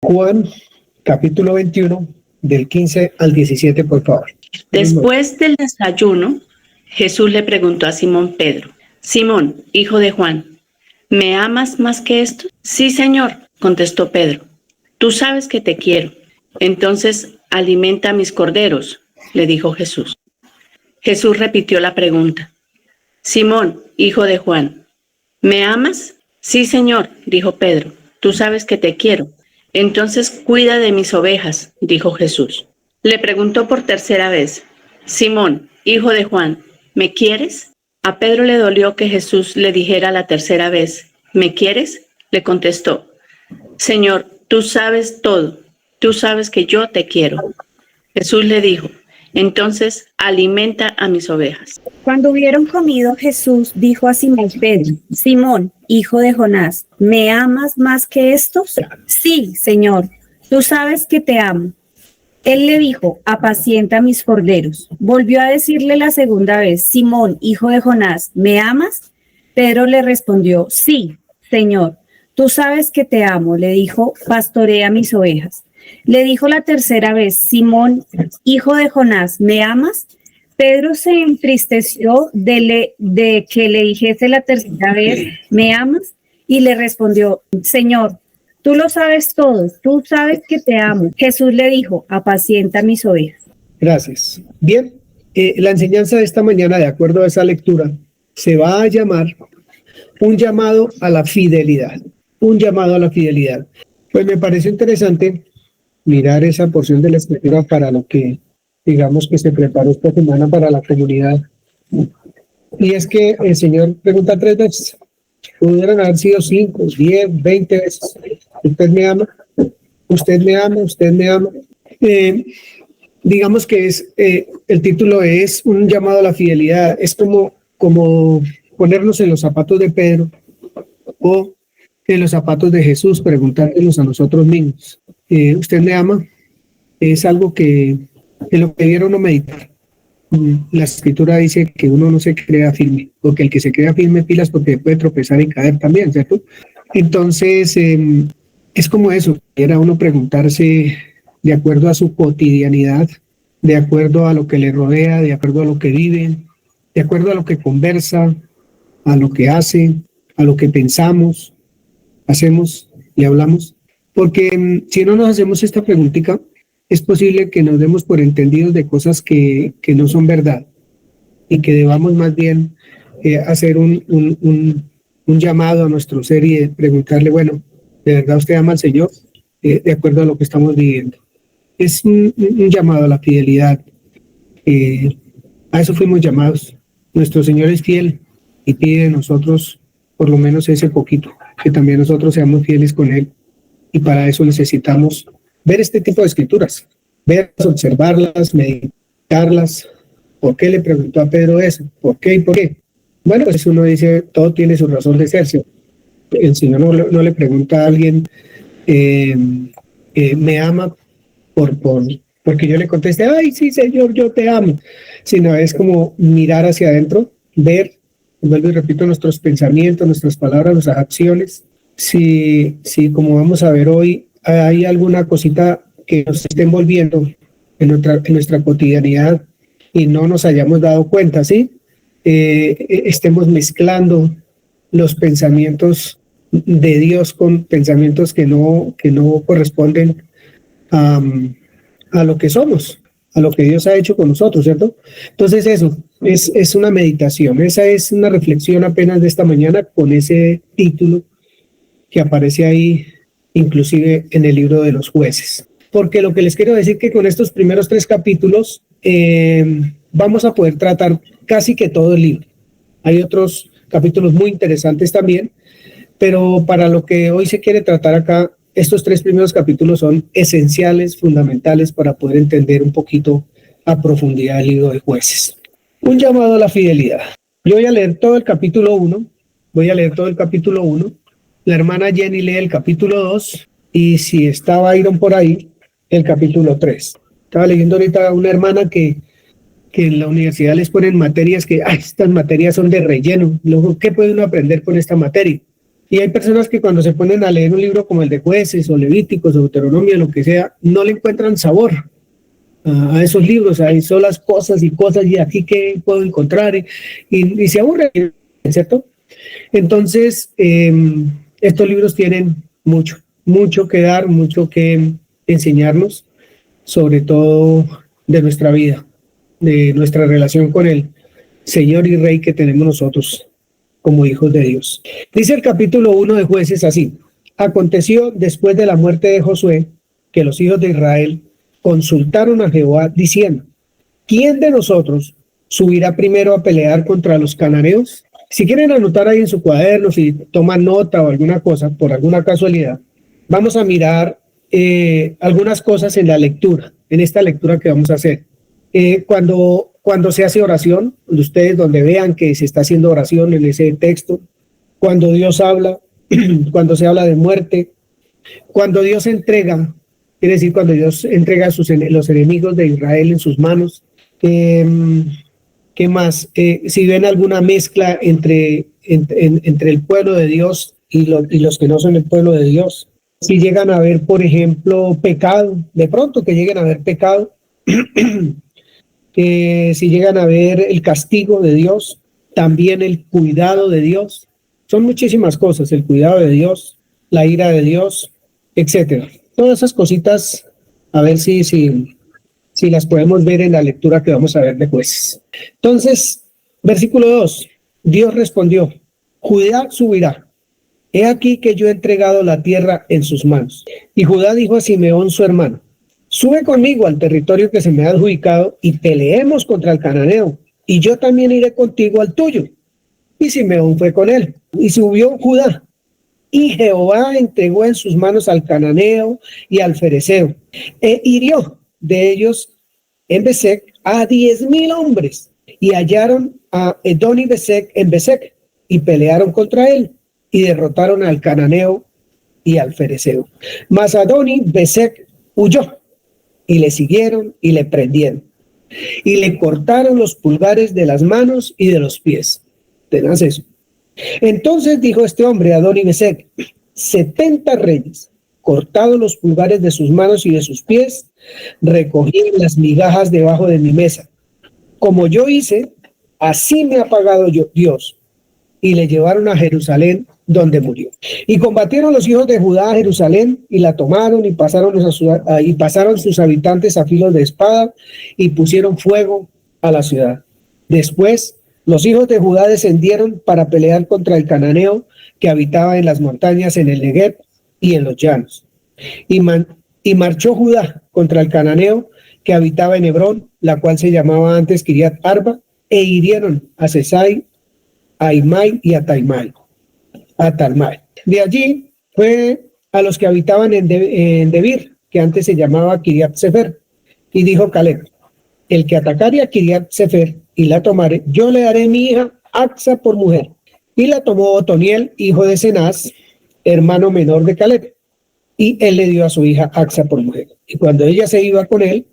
Juan, capítulo 21, del 15 al 17, por favor. Después del desayuno, Jesús le preguntó a Simón Pedro: Simón, hijo de Juan, ¿me amas más que esto? Sí, Señor, contestó Pedro. Tú sabes que te quiero. Entonces, alimenta a mis corderos, le dijo Jesús. Jesús repitió la pregunta. Simón, hijo de Juan, ¿me amas? Sí, Señor, dijo Pedro. Tú sabes que te quiero. Entonces, cuida de mis ovejas, dijo Jesús. Le preguntó por tercera vez: Simón, hijo de Juan, ¿me quieres? A Pedro le dolió que Jesús le dijera la tercera vez: ¿me quieres? Le contestó: Señor, tú sabes todo. Tú sabes que yo te quiero. Jesús le dijo: entonces alimenta a mis ovejas. Cuando hubieron comido, Jesús dijo a Simón Pedro: Simón, hijo de Jonás, ¿me amas más que estos? Sí, Señor, tú sabes que te amo. Él le dijo: apacienta mis corderos. Volvió a decirle la segunda vez: Simón, hijo de Jonás, ¿me amas? Pedro le respondió: sí, Señor, tú sabes que te amo. Le dijo: pastorea mis ovejas. Le dijo la tercera vez: Simón, hijo de Jonás, ¿me amas? Pedro se entristeció de que le dijese la tercera vez: ¿me amas? Y le respondió: Señor, tú lo sabes todo, tú sabes que te amo. Jesús le dijo: apacienta mis ovejas. Gracias. Bien, la enseñanza de esta mañana, de acuerdo a esa lectura, se va a llamar un llamado a la fidelidad. Un llamado a la fidelidad. Pues me pareció interesante mirar esa porción de la escritura para lo que, digamos, que se preparó esta semana para la comunidad. Y es que el Señor pregunta 3 veces. Pudieran haber sido 5, 10, 20 veces. ¿Usted me ama? ¿Usted me ama? ¿Usted me ama? Digamos que el título es un llamado a la fidelidad. Es como ponernos en los zapatos de Pedro o en los zapatos de Jesús, preguntárselos a nosotros mismos. ¿Usted me ama? Es algo que lo que dieron uno meditar. La escritura dice que uno no se crea firme, porque el que se crea firme pilas porque puede tropezar y caer también, ¿cierto? Entonces, es como eso, era uno preguntarse de acuerdo a su cotidianidad, de acuerdo a lo que le rodea, de acuerdo a lo que vive, de acuerdo a lo que conversa, a lo que hace, a lo que pensamos, hacemos y hablamos. Porque si no nos hacemos esta preguntita, es posible que nos demos por entendidos de cosas que no son verdad y que debamos más bien hacer un llamado a nuestro ser y preguntarle, bueno, ¿de verdad usted ama al Señor? De acuerdo a lo que estamos viviendo. Es un llamado a la fidelidad. A eso fuimos llamados. Nuestro Señor es fiel y pide de nosotros por lo menos ese poquito, que también nosotros seamos fieles con Él. Y para eso necesitamos ver este tipo de escrituras, verlas, observarlas, meditarlas. ¿Por qué le preguntó a Pedro eso? ¿Por qué y por qué? Bueno, pues uno dice, todo tiene su razón de ser. El Señor no le pregunta a alguien, ¿me ama? Porque yo le conteste, ay, sí, Señor, yo te amo. Sino es como mirar hacia adentro, ver, vuelvo y repito, nuestros pensamientos, nuestras palabras, nuestras acciones. Si como vamos a ver hoy, hay alguna cosita que nos esté envolviendo en nuestra cotidianidad y no nos hayamos dado cuenta, ¿sí? Estemos mezclando los pensamientos de Dios con pensamientos que no corresponden a lo que somos, a lo que Dios ha hecho con nosotros, ¿cierto? Entonces eso es una meditación, esa es una reflexión apenas de esta mañana con ese título que aparece ahí, inclusive en el libro de los jueces. Porque lo que les quiero decir que con estos primeros 3 capítulos vamos a poder tratar casi que todo el libro. Hay otros capítulos muy interesantes también, pero para lo que hoy se quiere tratar acá, estos 3 primeros capítulos son esenciales, fundamentales para poder entender un poquito a profundidad el libro de jueces. Un llamado a la fidelidad. Yo voy a leer todo el capítulo 1, La hermana Jenny lee el capítulo 2 y si está Byron por ahí, el capítulo 3. Estaba leyendo ahorita a una hermana que en la universidad les ponen materias que, estas materias son de relleno. Luego, ¿qué puede uno aprender con esta materia? Y hay personas que cuando se ponen a leer un libro como el de Jueces o Levíticos o Deuteronomio, lo que sea, no le encuentran sabor a esos libros, ahí son las cosas y aquí qué puedo encontrar y se aburren, ¿cierto? Entonces, estos libros tienen mucho que dar, mucho que enseñarnos, sobre todo de nuestra vida, de nuestra relación con el Señor y Rey que tenemos nosotros como hijos de Dios. Dice el capítulo 1 de Jueces así: aconteció después de la muerte de Josué que los hijos de Israel consultaron a Jehová diciendo: ¿quién de nosotros subirá primero a pelear contra los cananeos? Si quieren anotar ahí en su cuaderno, si toman nota o alguna cosa, por alguna casualidad, vamos a mirar algunas cosas en la lectura, en esta lectura que vamos a hacer. Cuando se hace oración, ustedes donde vean que se está haciendo oración en ese texto, cuando Dios habla, cuando se habla de muerte, cuando Dios entrega, quiere decir cuando Dios entrega a los enemigos de Israel en sus manos. ¿Qué más? Si ven alguna mezcla entre el pueblo de Dios y los que no son el pueblo de Dios. Si llegan a ver, por ejemplo, pecado, de pronto que lleguen a ver pecado, si llegan a ver el castigo de Dios, también el cuidado de Dios. Son muchísimas cosas, el cuidado de Dios, la ira de Dios, etcétera. Todas esas cositas, a ver si las podemos ver en la lectura que vamos a ver de Jueces. Entonces, versículo 2, Dios respondió: Judá subirá. He aquí que yo he entregado la tierra en sus manos. Y Judá dijo a Simeón su hermano: sube conmigo al territorio que se me ha adjudicado y peleemos contra el cananeo, y yo también iré contigo al tuyo. Y Simeón fue con él, y subió Judá. Y Jehová entregó en sus manos al cananeo y al fereceo, e hirió de ellos en Besec a 10,000 hombres, y hallaron a Edón y Besec en Besec, y pelearon contra él, y derrotaron al cananeo y al fereceo. Mas Adoni Besec huyó, y le siguieron y le prendieron, y le cortaron los pulgares de las manos y de los pies. Tenaz eso. Entonces dijo este hombre, Adoni Besec: 70 reyes, cortados los pulgares de sus manos y de sus pies, recogí las migajas debajo de mi mesa. Como yo hice, así me ha pagado Dios. Y le llevaron a Jerusalén, donde murió. Y combatieron los hijos de Judá a Jerusalén, y la tomaron, y pasaron sus habitantes a filo de espada, y pusieron fuego a la ciudad. Después, los hijos de Judá descendieron para pelear contra el cananeo que habitaba en las montañas, en el Negueb y en los llanos. Y marchó Judá contra el cananeo que habitaba en Hebrón, la cual se llamaba antes Kiriat Arba, e hirieron a Sesai, a Imai y a Talmai. De allí fue a los que habitaban en Debir, que antes se llamaba Kiriat Sefer, y dijo Caleb: el que atacare a Kiriat Sefer y la tomare, yo le daré mi hija Axa por mujer. Y la tomó Otoniel, hijo de Cenaz, hermano menor de Caleb, y él le dio a su hija Axa por mujer. Y cuando ella se iba con él,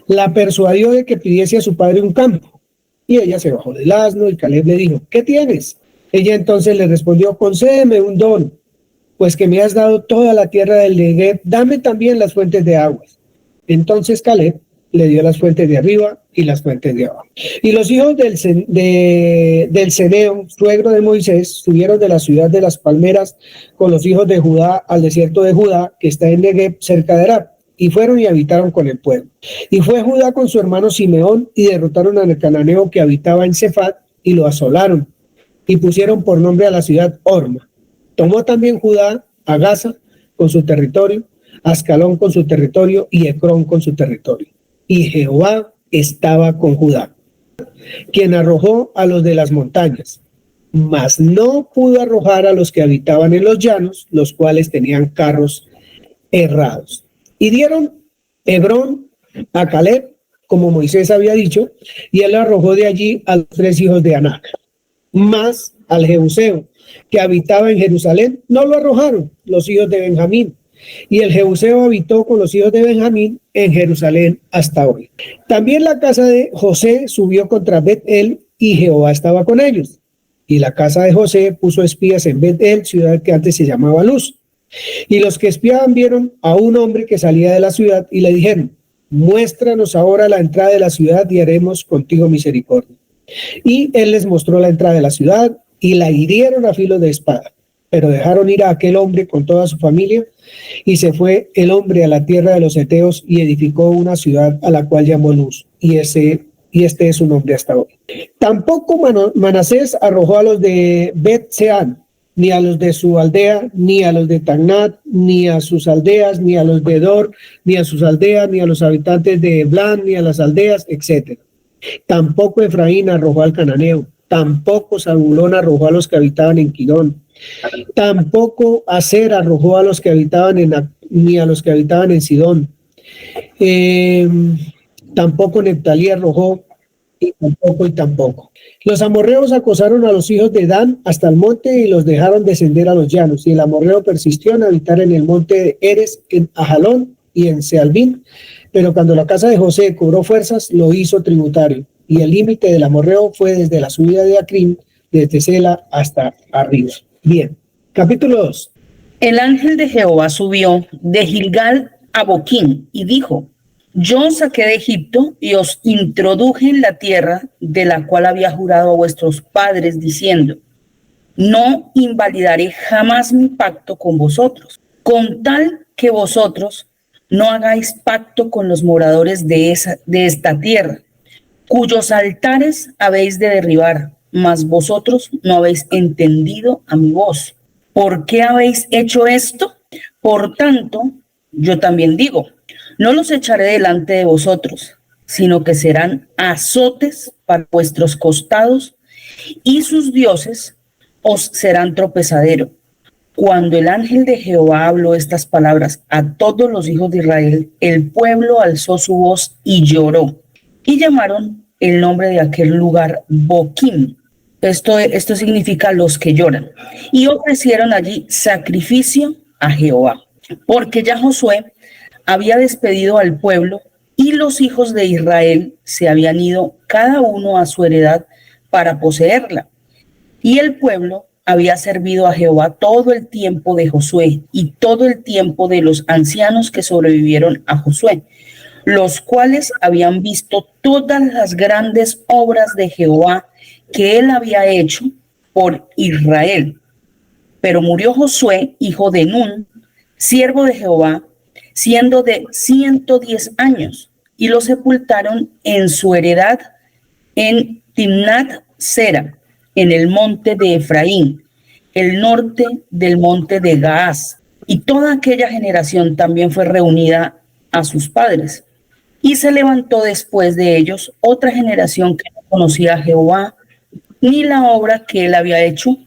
la persuadió de que pidiese a su padre un campo. Y ella se bajó del asno, y Caleb le dijo: ¿qué tienes? Ella entonces le respondió: concédeme un don, pues que me has dado toda la tierra del Negueb, dame también las fuentes de aguas. Entonces Caleb le dio las fuentes de arriba y las fuentes de abajo. Y los hijos del Ceneo, suegro de Moisés, subieron de la ciudad de las palmeras con los hijos de Judá al desierto de Judá, que está en Negueb, cerca de Arab, y fueron y habitaron con el pueblo. Y fue Judá con su hermano Simeón, y derrotaron al cananeo que habitaba en Cefat, y lo asolaron, y pusieron por nombre a la ciudad Orma. Tomó también Judá a Gaza con su territorio, Ascalón con su territorio, y Ecrón con su territorio. Y Jehová estaba con Judá, quien arrojó a los de las montañas, mas no pudo arrojar a los que habitaban en los llanos, los cuales tenían carros herrados. Y dieron Hebrón a Caleb, como Moisés había dicho, y él arrojó de allí a los 3 hijos de Anac. Mas al Jebuseo, que habitaba en Jerusalén, no lo arrojaron los hijos de Benjamín. Y el Jebuseo habitó con los hijos de Benjamín en Jerusalén hasta hoy. También la casa de José subió contra Bet-El, y Jehová estaba con ellos. Y la casa de José puso espías en Bet-El, ciudad que antes se llamaba Luz. Y los que espiaban vieron a un hombre que salía de la ciudad y le dijeron: muéstranos ahora la entrada de la ciudad y haremos contigo misericordia. Y él les mostró la entrada de la ciudad y la hirieron a filo de espada. Pero dejaron ir a aquel hombre con toda su familia, y se fue el hombre a la tierra de los heteos y edificó una ciudad a la cual llamó Luz, y este es su nombre hasta hoy. Tampoco Manasés arrojó a los de Bet-Seán, ni a los de su aldea, ni a los de Tagnat, ni a sus aldeas, ni a los de Dor, ni a sus aldeas, ni a los habitantes de Eblán, ni a las aldeas, etc. Tampoco Efraín arrojó al cananeo, tampoco Zabulón arrojó a los que habitaban en Quidón, tampoco Aser arrojó a los que habitaban ni a los que habitaban en Sidón. Tampoco Neftalí arrojó, y tampoco. Los amorreos acosaron a los hijos de Dan hasta el monte y los dejaron descender a los llanos. Y el amorreo persistió en habitar en el monte de Eres, en Ajalón y en Sealbín. Pero cuando la casa de José cobró fuerzas, lo hizo tributario. Y el límite del amorreo fue desde la subida de Acrim, desde Sela hasta arriba. Bien, capítulo 2. El ángel de Jehová subió de Gilgal a Boquín y dijo: yo os saqué de Egipto y os introduje en la tierra de la cual había jurado a vuestros padres, diciendo: no invalidaré jamás mi pacto con vosotros, con tal que vosotros no hagáis pacto con los moradores de esta tierra, cuyos altares habéis de derribar, mas vosotros no habéis entendido a mi voz. ¿Por qué habéis hecho esto? Por tanto, yo también digo: no los echaré delante de vosotros, sino que serán azotes para vuestros costados, y sus dioses os serán tropezadero. Cuando el ángel de Jehová habló estas palabras a todos los hijos de Israel, el pueblo alzó su voz y lloró, y llamaron el nombre de aquel lugar Boquim. Esto significa los que lloran, y ofrecieron allí sacrificio a Jehová, porque ya Josué había despedido al pueblo y los hijos de Israel se habían ido cada uno a su heredad para poseerla. Y el pueblo había servido a Jehová todo el tiempo de Josué y todo el tiempo de los ancianos que sobrevivieron a Josué, los cuales habían visto todas las grandes obras de Jehová que él había hecho por Israel. Pero murió Josué, hijo de Nun, siervo de Jehová, siendo de 110 años, y lo sepultaron en su heredad en Timnat Sera, en el monte de Efraín, el norte del monte de Gaás. Y toda aquella generación también fue reunida a sus padres. Y se levantó después de ellos otra generación que no conocía a Jehová, ni la obra que él había hecho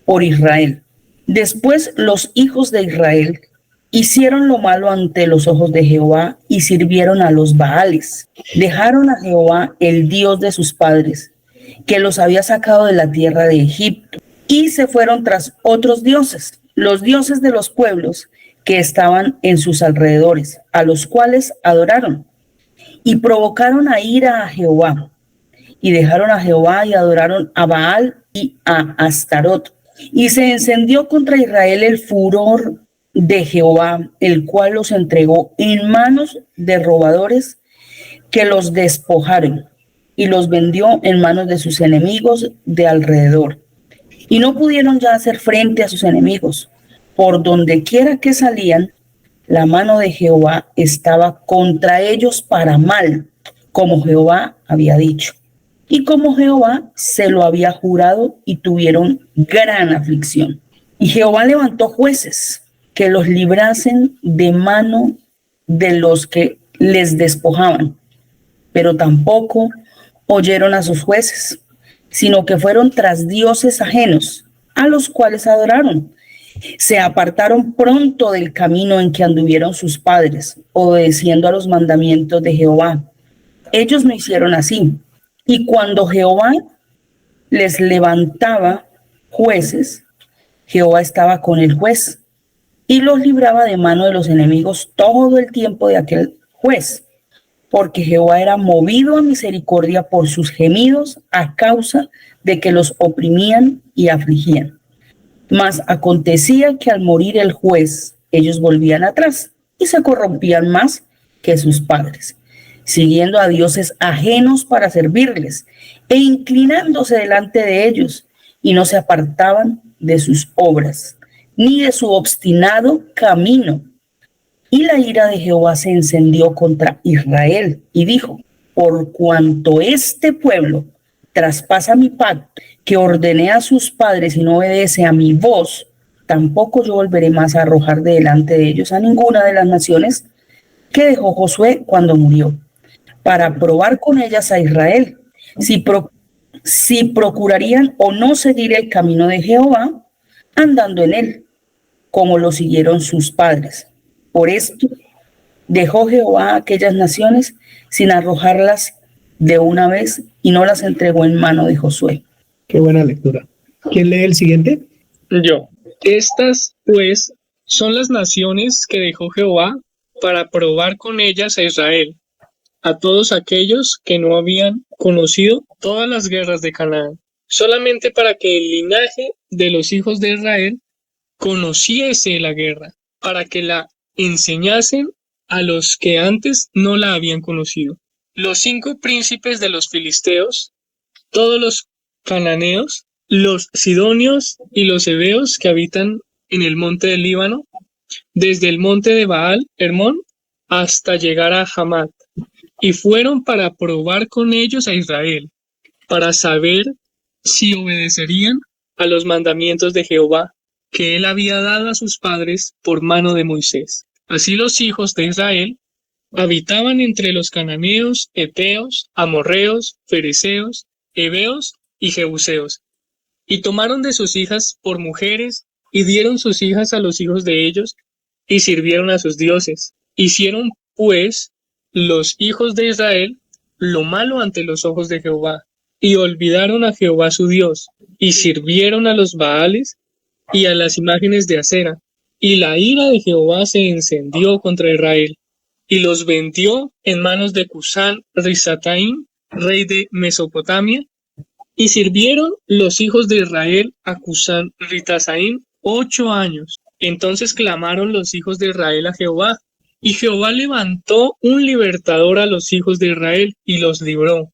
por Israel. Después los hijos de Israel hicieron lo malo ante los ojos de Jehová y sirvieron a los Baales. Dejaron a Jehová, el Dios de sus padres, que los había sacado de la tierra de Egipto, y se fueron tras otros dioses, los dioses de los pueblos que estaban en sus alrededores, a los cuales adoraron, y provocaron a ira a Jehová, y dejaron a Jehová y adoraron a Baal y a Astarot. Y se encendió contra Israel el furor de Jehová, el cual los entregó en manos de robadores que los despojaron y los vendió en manos de sus enemigos de alrededor. Y no pudieron ya hacer frente a sus enemigos. Por donde quiera que salían, la mano de Jehová estaba contra ellos para mal, como Jehová había dicho. Y como Jehová se lo había jurado, y tuvieron gran aflicción. Y Jehová levantó jueces que los librasen de mano de los que les despojaban, pero tampoco oyeron a sus jueces, sino que fueron tras dioses ajenos, a los cuales adoraron. Se apartaron pronto del camino en que anduvieron sus padres, obedeciendo a los mandamientos de Jehová. Ellos no hicieron así. Y cuando Jehová les levantaba jueces, Jehová estaba con el juez y los libraba de mano de los enemigos todo el tiempo de aquel juez. porque Jehová era movido a misericordia por sus gemidos a causa de que los oprimían y afligían. Mas acontecía que al morir el juez, ellos volvían atrás y se corrompían más que sus padres, siguiendo a dioses ajenos para servirles e inclinándose delante de ellos, y no se apartaban de sus obras, ni de su obstinado camino. Y la ira de Jehová se encendió contra Israel y dijo: por cuanto este pueblo traspasa mi pacto, que ordené a sus padres, y no obedece a mi voz, tampoco yo volveré más a arrojar de delante de ellos a ninguna de las naciones que dejó Josué cuando murió, para probar con ellas a Israel, si procurarían o no seguir el camino de Jehová, andando en él, como lo siguieron sus padres. Por esto dejó Jehová a aquellas naciones sin arrojarlas de una vez, y no las entregó en mano de Josué. Qué buena lectura. ¿Quién lee el siguiente? Yo. Estas, pues, son las naciones que dejó Jehová para probar con ellas a Israel, a todos aquellos que no habían conocido todas las guerras de Canaán, solamente para que el linaje de los hijos de Israel conociese la guerra, para que la enseñasen a los que antes no la habían conocido. Los 5 príncipes de los filisteos, todos los cananeos, los sidonios y los heveos que habitan en el monte del Líbano, desde el monte de Baal Hermón hasta llegar a Hamat, y fueron para probar con ellos a Israel, para saber si obedecerían a los mandamientos de Jehová que él había dado a sus padres por mano de Moisés. Así los hijos de Israel habitaban entre los cananeos, heteos, amorreos, fereceos, heveos y jebuseos, y tomaron de sus hijas por mujeres, y dieron sus hijas a los hijos de ellos, y sirvieron a sus dioses. Hicieron, pues, los hijos de Israel lo malo ante los ojos de Jehová, y olvidaron a Jehová su Dios, y sirvieron a los Baales y a las imágenes de acera. Y la ira de Jehová se encendió contra Israel, y los vendió en manos de Cusán Risataim, rey de Mesopotamia, y sirvieron los hijos de Israel a Cusán Ritasaim 8 años. Entonces clamaron los hijos de Israel a Jehová, y Jehová levantó un libertador a los hijos de Israel y los libró.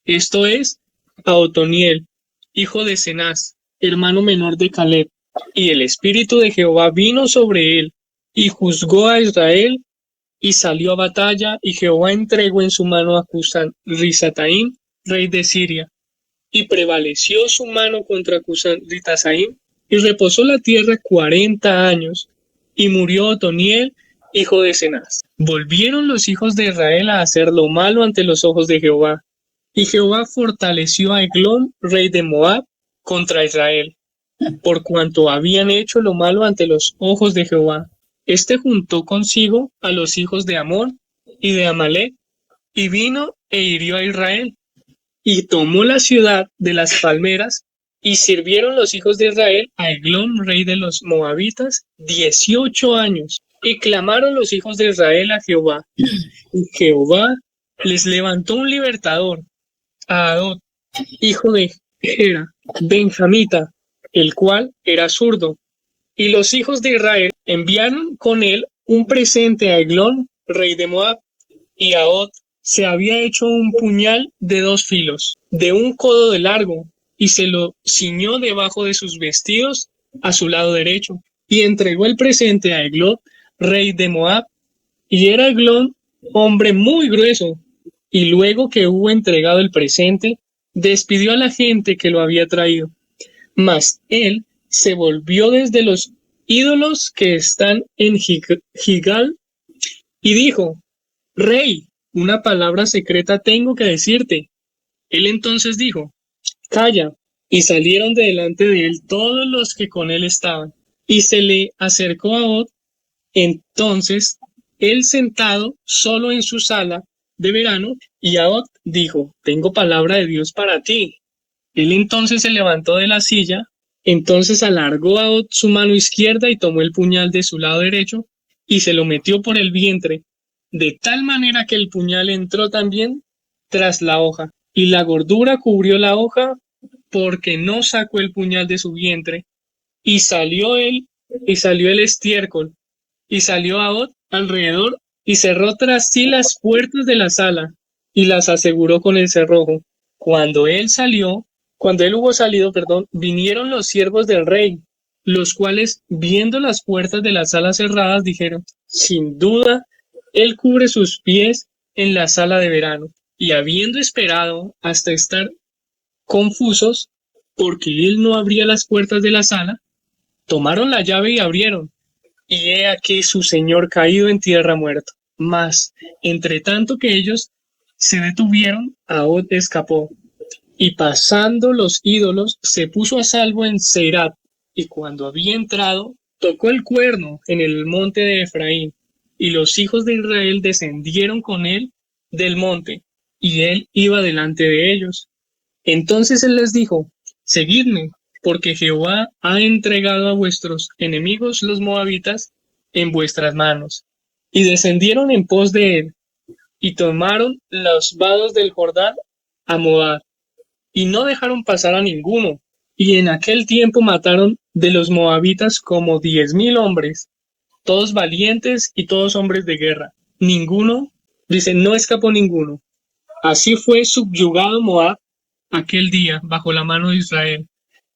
Esto es, a Otoniel, hijo de Cenaz, hermano menor de Caleb. Y el espíritu de Jehová vino sobre él, y juzgó a Israel, y salió a batalla, y Jehová entregó en su mano a Cusán Risataim, rey de Siria. Y prevaleció su mano contra Cusán Ritasaim, y reposó la tierra 40 años, y murió Otoniel, hijo de Cenaz. Volvieron los hijos de Israel a hacer lo malo ante los ojos de Jehová, y Jehová fortaleció a Eglón, rey de Moab, contra Israel, por cuanto habían hecho lo malo ante los ojos de Jehová. Este juntó consigo a los hijos de Amón y de Amalek, y vino e hirió a Israel, y tomó la ciudad de las palmeras, y sirvieron los hijos de Israel a Eglón, rey de los moabitas, 18 años. Y clamaron los hijos de Israel a Jehová, y Jehová les levantó un libertador, a Adot, hijo de Gera, benjamita, el cual era zurdo. Y los hijos de Israel enviaron con él un presente a Eglón, rey de Moab, y Adot se había hecho un puñal de 2 filos, de 1 codo de largo, y se lo ciñó debajo de sus vestidos a su lado derecho, y entregó el presente a Eglón, rey de Moab, y era Eglón hombre muy grueso, y luego que hubo entregado el presente, despidió a la gente que lo había traído. Mas él se volvió desde los ídolos que están en Gigal, y dijo: Rey, una palabra secreta tengo que decirte. Él entonces dijo: Calla. Y salieron de delante de él todos los que con él estaban. Y se le acercó a Od, entonces él sentado solo en su sala de verano, y Od dijo: Tengo palabra de Dios para ti. Él entonces se levantó de la silla, entonces alargó a Od su mano izquierda y tomó el puñal de su lado derecho, y se lo metió por el vientre, de tal manera que el puñal entró también tras la hoja, y la gordura cubrió la hoja, porque no sacó el puñal de su vientre, y salió el estiércol, y salió Ahod alrededor, y cerró tras sí las puertas de la sala, y las aseguró con el cerrojo. Cuando él hubo salido, vinieron los siervos del rey, los cuales, viendo las puertas de la sala cerradas, dijeron: sin duda, él cubre sus pies en la sala de verano. Y habiendo esperado hasta estar confusos, porque él no abría las puertas de la sala, tomaron la llave y abrieron. Y he aquí su señor caído en tierra muerto. Mas, entre tanto que ellos se detuvieron, Ahod escapó, y pasando los ídolos, se puso a salvo en Seirat, y cuando había entrado, tocó el cuerno en el monte de Efraín, y los hijos de Israel descendieron con él del monte, y él iba delante de ellos. Entonces él les dijo: seguidme, porque Jehová ha entregado a vuestros enemigos los moabitas en vuestras manos. Y descendieron en pos de él, y tomaron los vados del Jordán a Moab, y no dejaron pasar a ninguno. Y en aquel tiempo mataron de los moabitas como 10,000 hombres, todos valientes y todos hombres de guerra. Ninguno, dice, no escapó ninguno. Así fue subyugado Moab aquel día bajo la mano de Israel,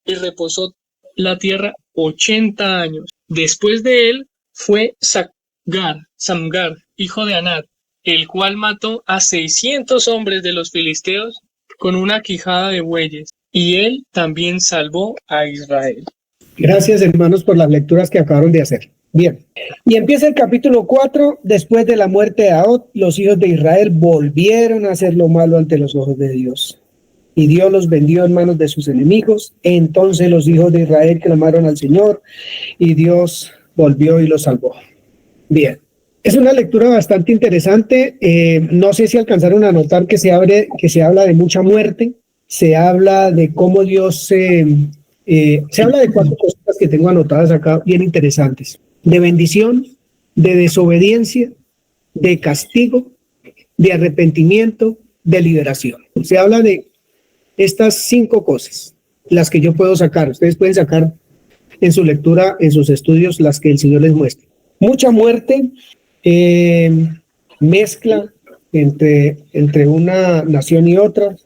y reposó la tierra 80 años. Después de él fue Samgar, hijo de Anat, el cual mató a 600 hombres de los filisteos con una quijada de bueyes, y él también salvó a Israel. Gracias, hermanos, por las lecturas que acabaron de hacer. Bien, y empieza el capítulo 4. Después de la muerte de Ahod, los hijos de Israel volvieron a hacer lo malo ante los ojos de Dios, y Dios los vendió en manos de sus enemigos. Entonces los hijos de Israel clamaron al Señor, y Dios volvió y los salvó. Bien, es una lectura bastante interesante. No sé si alcanzaron a notar que se habla de mucha muerte, se habla de cómo Dios se habla de 4 cosas que tengo anotadas acá bien interesantes: de bendición, de desobediencia, de castigo, de arrepentimiento, de liberación. Se habla de estas 5 cosas, las que yo puedo sacar. Ustedes pueden sacar en su lectura, en sus estudios, las que el Señor les muestre. Mucha muerte, mezcla entre una nación y otra,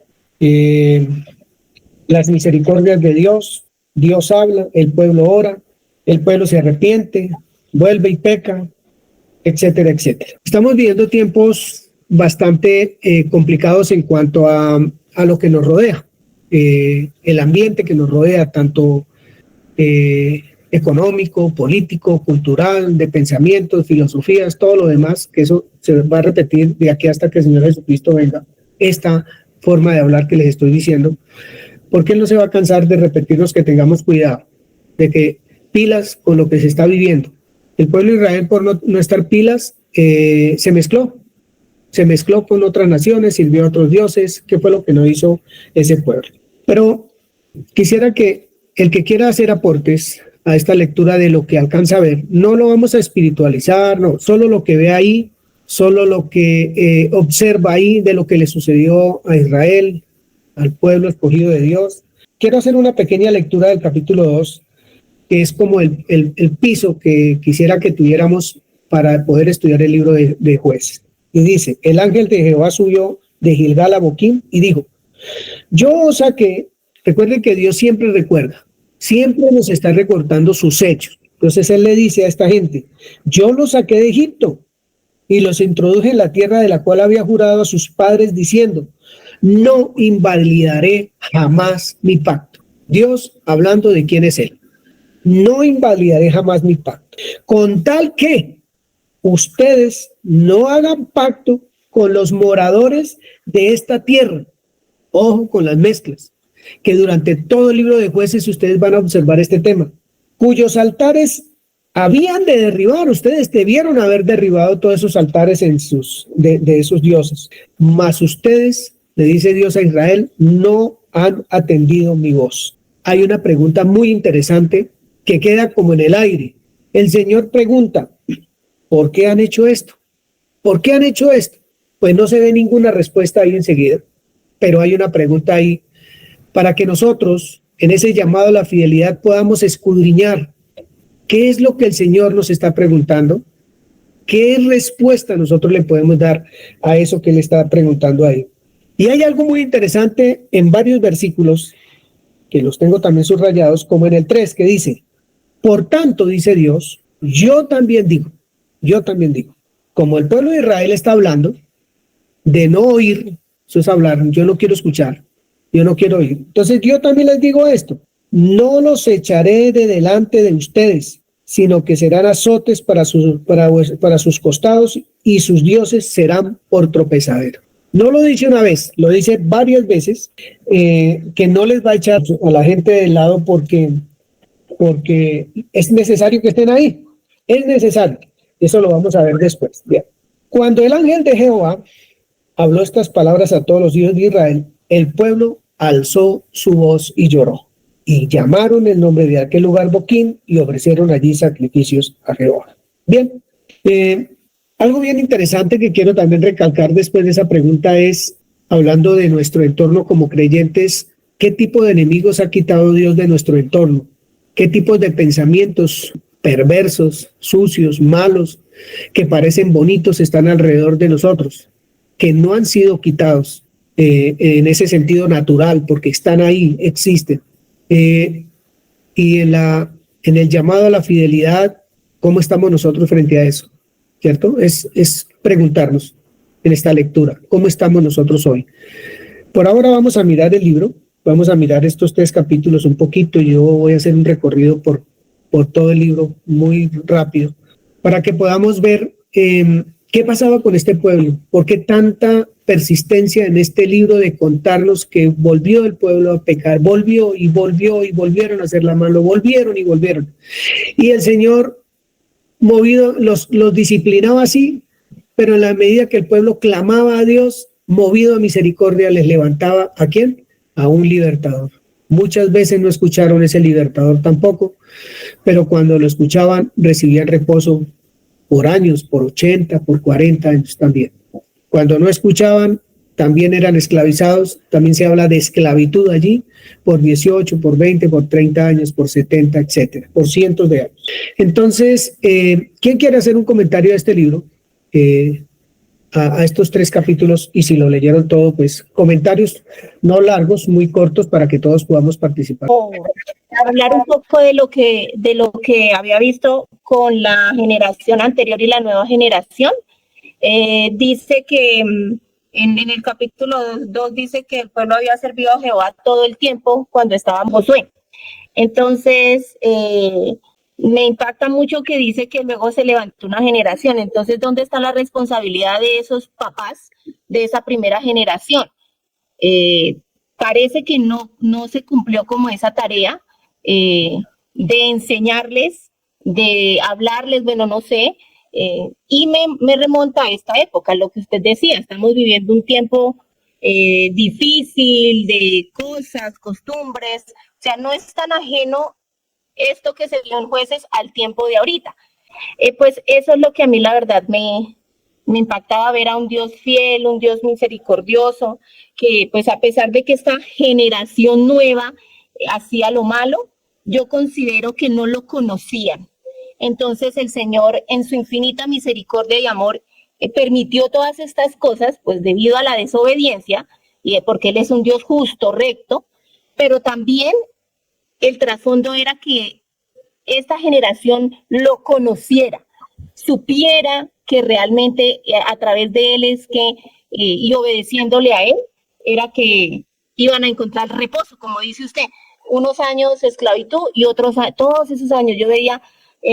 las misericordias de Dios. Dios habla, el pueblo ora, el pueblo se arrepiente, vuelve y peca, etcétera, etcétera. Estamos viviendo tiempos bastante complicados en cuanto a lo que nos rodea, el ambiente que nos rodea, tanto económico, político, cultural, de pensamientos, filosofías, todo lo demás, que eso se va a repetir de aquí hasta que el Señor Jesucristo venga. Esta forma de hablar que les estoy diciendo, porque Él no se va a cansar de repetirnos que tengamos cuidado, de que pilas con lo que se está viviendo. El pueblo de Israel, por no estar pilas, se mezcló con otras naciones, sirvió a otros dioses. ¿Qué fue lo que no hizo ese pueblo? Pero quisiera que el que quiera hacer aportes a esta lectura de lo que alcanza a ver, no lo vamos a espiritualizar, no, solo lo que ve ahí, solo lo que observa ahí de lo que le sucedió a Israel, al pueblo escogido de Dios. Quiero hacer una pequeña lectura del capítulo 2, que es como el piso que quisiera que tuviéramos para poder estudiar el libro de Jueces. Y dice: el ángel de Jehová subió de Gilgal a Boquim y dijo: yo os saqué. Recuerden que Dios siempre recuerda, siempre nos está recordando sus hechos. Entonces Él le dice a esta gente: yo los saqué de Egipto y los introduje en la tierra de la cual había jurado a sus padres, diciendo: no invalidaré jamás mi pacto. Dios hablando de quién es Él. No invalidaré jamás mi pacto, con tal que ustedes no hagan pacto con los moradores de esta tierra. Ojo con las mezclas, que durante todo el libro de Jueces ustedes van a observar este tema, cuyos altares habían de derribar. Ustedes debieron haber derribado todos esos altares de esos dioses, mas ustedes, le dice Dios a Israel, no han atendido mi voz. Hay una pregunta muy interesante que queda como en el aire. El Señor pregunta: ¿por qué han hecho esto? ¿Por qué han hecho esto? Pues no se ve ninguna respuesta ahí enseguida, pero hay una pregunta ahí para que nosotros, en ese llamado a la fidelidad, podamos escudriñar qué es lo que el Señor nos está preguntando, qué respuesta nosotros le podemos dar a eso que Él está preguntando ahí. Y hay algo muy interesante en varios versículos, que los tengo también subrayados, como en el 3, que dice, por tanto, dice Dios, yo también digo, como el pueblo de Israel está hablando, de no oír, eso es hablar, yo no quiero escuchar, yo no quiero oír. Entonces yo también les digo esto, no los echaré de delante de ustedes, sino que serán azotes para sus costados y sus dioses serán por tropezadero. No lo dice una vez, lo dice varias veces, que no les va a echar a la gente del lado porque es necesario que estén ahí, es necesario. Eso lo vamos a ver después. Bien. Cuando el ángel de Jehová habló estas palabras a todos los hijos de Israel, el pueblo alzó su voz y lloró. Y llamaron el nombre de aquel lugar Boquín y ofrecieron allí sacrificios a Jehová. Bien, algo bien interesante que quiero también recalcar después de esa pregunta es, hablando de nuestro entorno como creyentes, ¿qué tipo de enemigos ha quitado Dios de nuestro entorno? ¿Qué tipos de pensamientos perversos, sucios, malos, que parecen bonitos están alrededor de nosotros, que no han sido quitados en ese sentido natural, porque están ahí, existen? Y en el llamado a la fidelidad, ¿cómo estamos nosotros frente a eso? ¿Cierto? Es preguntarnos en esta lectura, ¿cómo estamos nosotros hoy? Por ahora vamos a mirar el libro, vamos a mirar estos 3 capítulos un poquito. Yo voy a hacer un recorrido por todo el libro muy rápido para que podamos ver qué pasaba con este pueblo, por qué tanta persistencia en este libro de contarnos que volvió el pueblo a pecar, volvió y volvieron a hacer la mano, volvieron y volvieron. Y el Señor, movido, los disciplinaba así, pero en la medida que el pueblo clamaba a Dios, movido a misericordia, les levantaba ¿a quién? A un libertador. Muchas veces no escucharon ese libertador tampoco, pero cuando lo escuchaban recibían reposo por años, por 80, por 40 años también. Cuando no escuchaban, también eran esclavizados, también se habla de esclavitud allí, por 18, por 20, por 30 años, por 70, etcétera, por cientos de años. Entonces, ¿quién quiere hacer un comentario de este libro? A estos 3 capítulos, y si lo leyeron todo, pues comentarios no largos, muy cortos, para que todos podamos participar. Hablar un poco de lo que había visto con la generación anterior y la nueva generación. Dice que en el capítulo 2 dice que el pueblo había servido a Jehová todo el tiempo cuando estaba Josué. Entonces, me impacta mucho que dice que luego se levantó una generación. Entonces, ¿dónde está la responsabilidad de esos papás de esa primera generación? Parece que no se cumplió como esa tarea de enseñarles, de hablarles, bueno, no sé, y me remonta a esta época, lo que usted decía, estamos viviendo un tiempo difícil de cosas, costumbres, o sea, no es tan ajeno esto que se dio en Jueces al tiempo de ahorita. Pues eso es lo que a mí la verdad me impactaba, ver a un Dios fiel, un Dios misericordioso, que pues a pesar de que esta generación nueva hacía lo malo, yo considero que no lo conocían. Entonces el Señor, en su infinita misericordia y amor, permitió todas estas cosas, pues debido a la desobediencia, y porque Él es un Dios justo, recto, pero también el trasfondo era que esta generación lo conociera, supiera que realmente a través de Él es que, y obedeciéndole a Él, era que iban a encontrar reposo, como dice usted, unos años de esclavitud y otros, todos esos años, yo veía,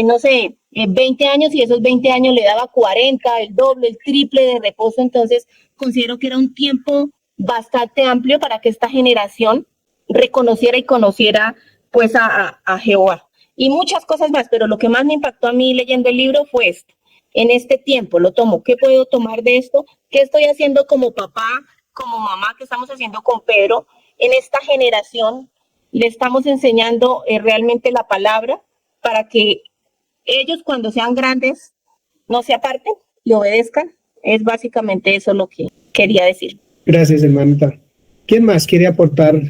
no sé, 20 años y esos 20 años le daba 40, el doble, el triple de reposo. Entonces considero que era un tiempo bastante amplio para que esta generación reconociera y conociera pues a Jehová y muchas cosas más, pero lo que más me impactó a mí leyendo el libro fue esto. En este tiempo lo tomo, ¿qué puedo tomar de esto? ¿Qué estoy haciendo como papá, como mamá? ¿Qué estamos haciendo con Pedro? En esta generación le estamos enseñando realmente la palabra para que ellos cuando sean grandes no se aparten y obedezcan Es básicamente eso lo que quería decir. Gracias, hermanita. ¿Quién más quiere aportar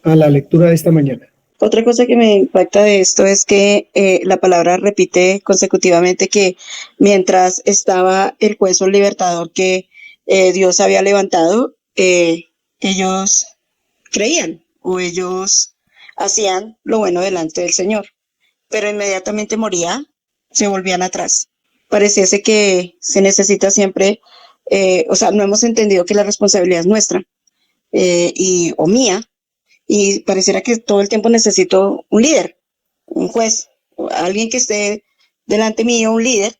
a la lectura de esta mañana? Otra cosa que me impacta de esto es que la palabra repite consecutivamente que mientras estaba el juez o el libertador que Dios había levantado, ellos creían o ellos hacían lo bueno delante del Señor, pero inmediatamente moría, se volvían atrás. Pareciese que se necesita siempre, no hemos entendido que la responsabilidad es nuestra o mía, y pareciera que todo el tiempo necesito un líder, un juez, alguien que esté delante mío, un líder,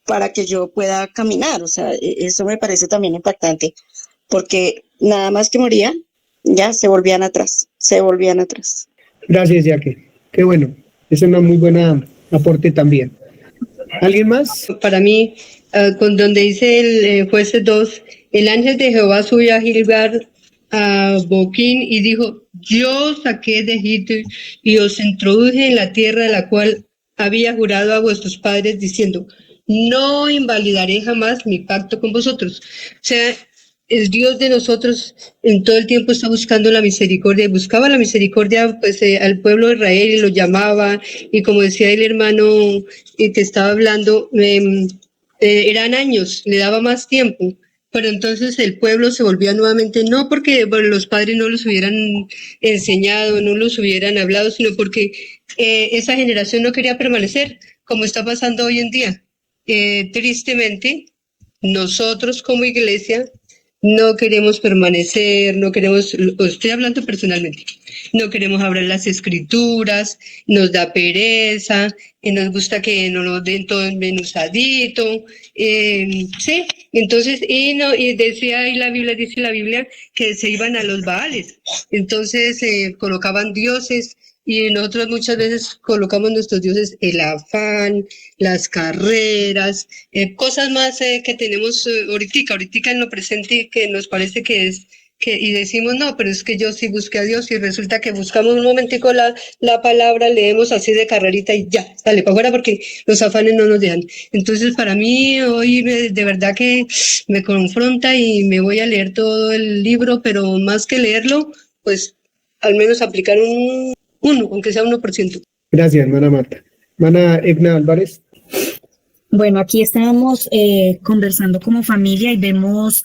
para que yo pueda caminar. O sea, eso me parece también impactante, porque nada más que moría, ya se volvían atrás. Gracias, Jackie. Qué bueno. Es una muy buena aporte también. ¿Alguien más? Para mí, con donde dice el jueces 2, el ángel de Jehová subió a Gilgal a Boquín y dijo, yo saqué de Egipto y os introduje en la tierra de la cual había jurado a vuestros padres diciendo, no invalidaré jamás mi pacto con vosotros. O sea, el Dios de nosotros en todo el tiempo está buscando la misericordia, buscaba la misericordia pues al pueblo de Israel y lo llamaba, y como decía el hermano que estaba hablando, eran años, le daba más tiempo, pero entonces el pueblo se volvía nuevamente, no porque los padres no los hubieran enseñado, no los hubieran hablado, sino porque esa generación no quería permanecer, como está pasando hoy en día. Tristemente, nosotros como iglesia no queremos permanecer, no queremos, estoy hablando personalmente, no queremos abrir las escrituras, nos da pereza, nos gusta que nos lo den todo enmenuzadito, sí, entonces, y decía ahí dice la Biblia que se iban a los Baales, entonces colocaban dioses, y nosotros muchas veces colocamos nuestros dioses el afán, las carreras, cosas más que tenemos ahorita en lo presente que nos parece que es, y decimos, no, pero es que yo sí busqué a Dios y resulta que buscamos un momentico la palabra, leemos así de carrerita y ya, dale para afuera porque los afanes no nos dejan. Entonces para mí hoy de verdad que me confronta y me voy a leer todo el libro, pero más que leerlo, pues al menos aplicar aunque sea 1%. Gracias, hermana Marta. Hermana Egna Álvarez. Bueno, aquí estábamos conversando como familia y vemos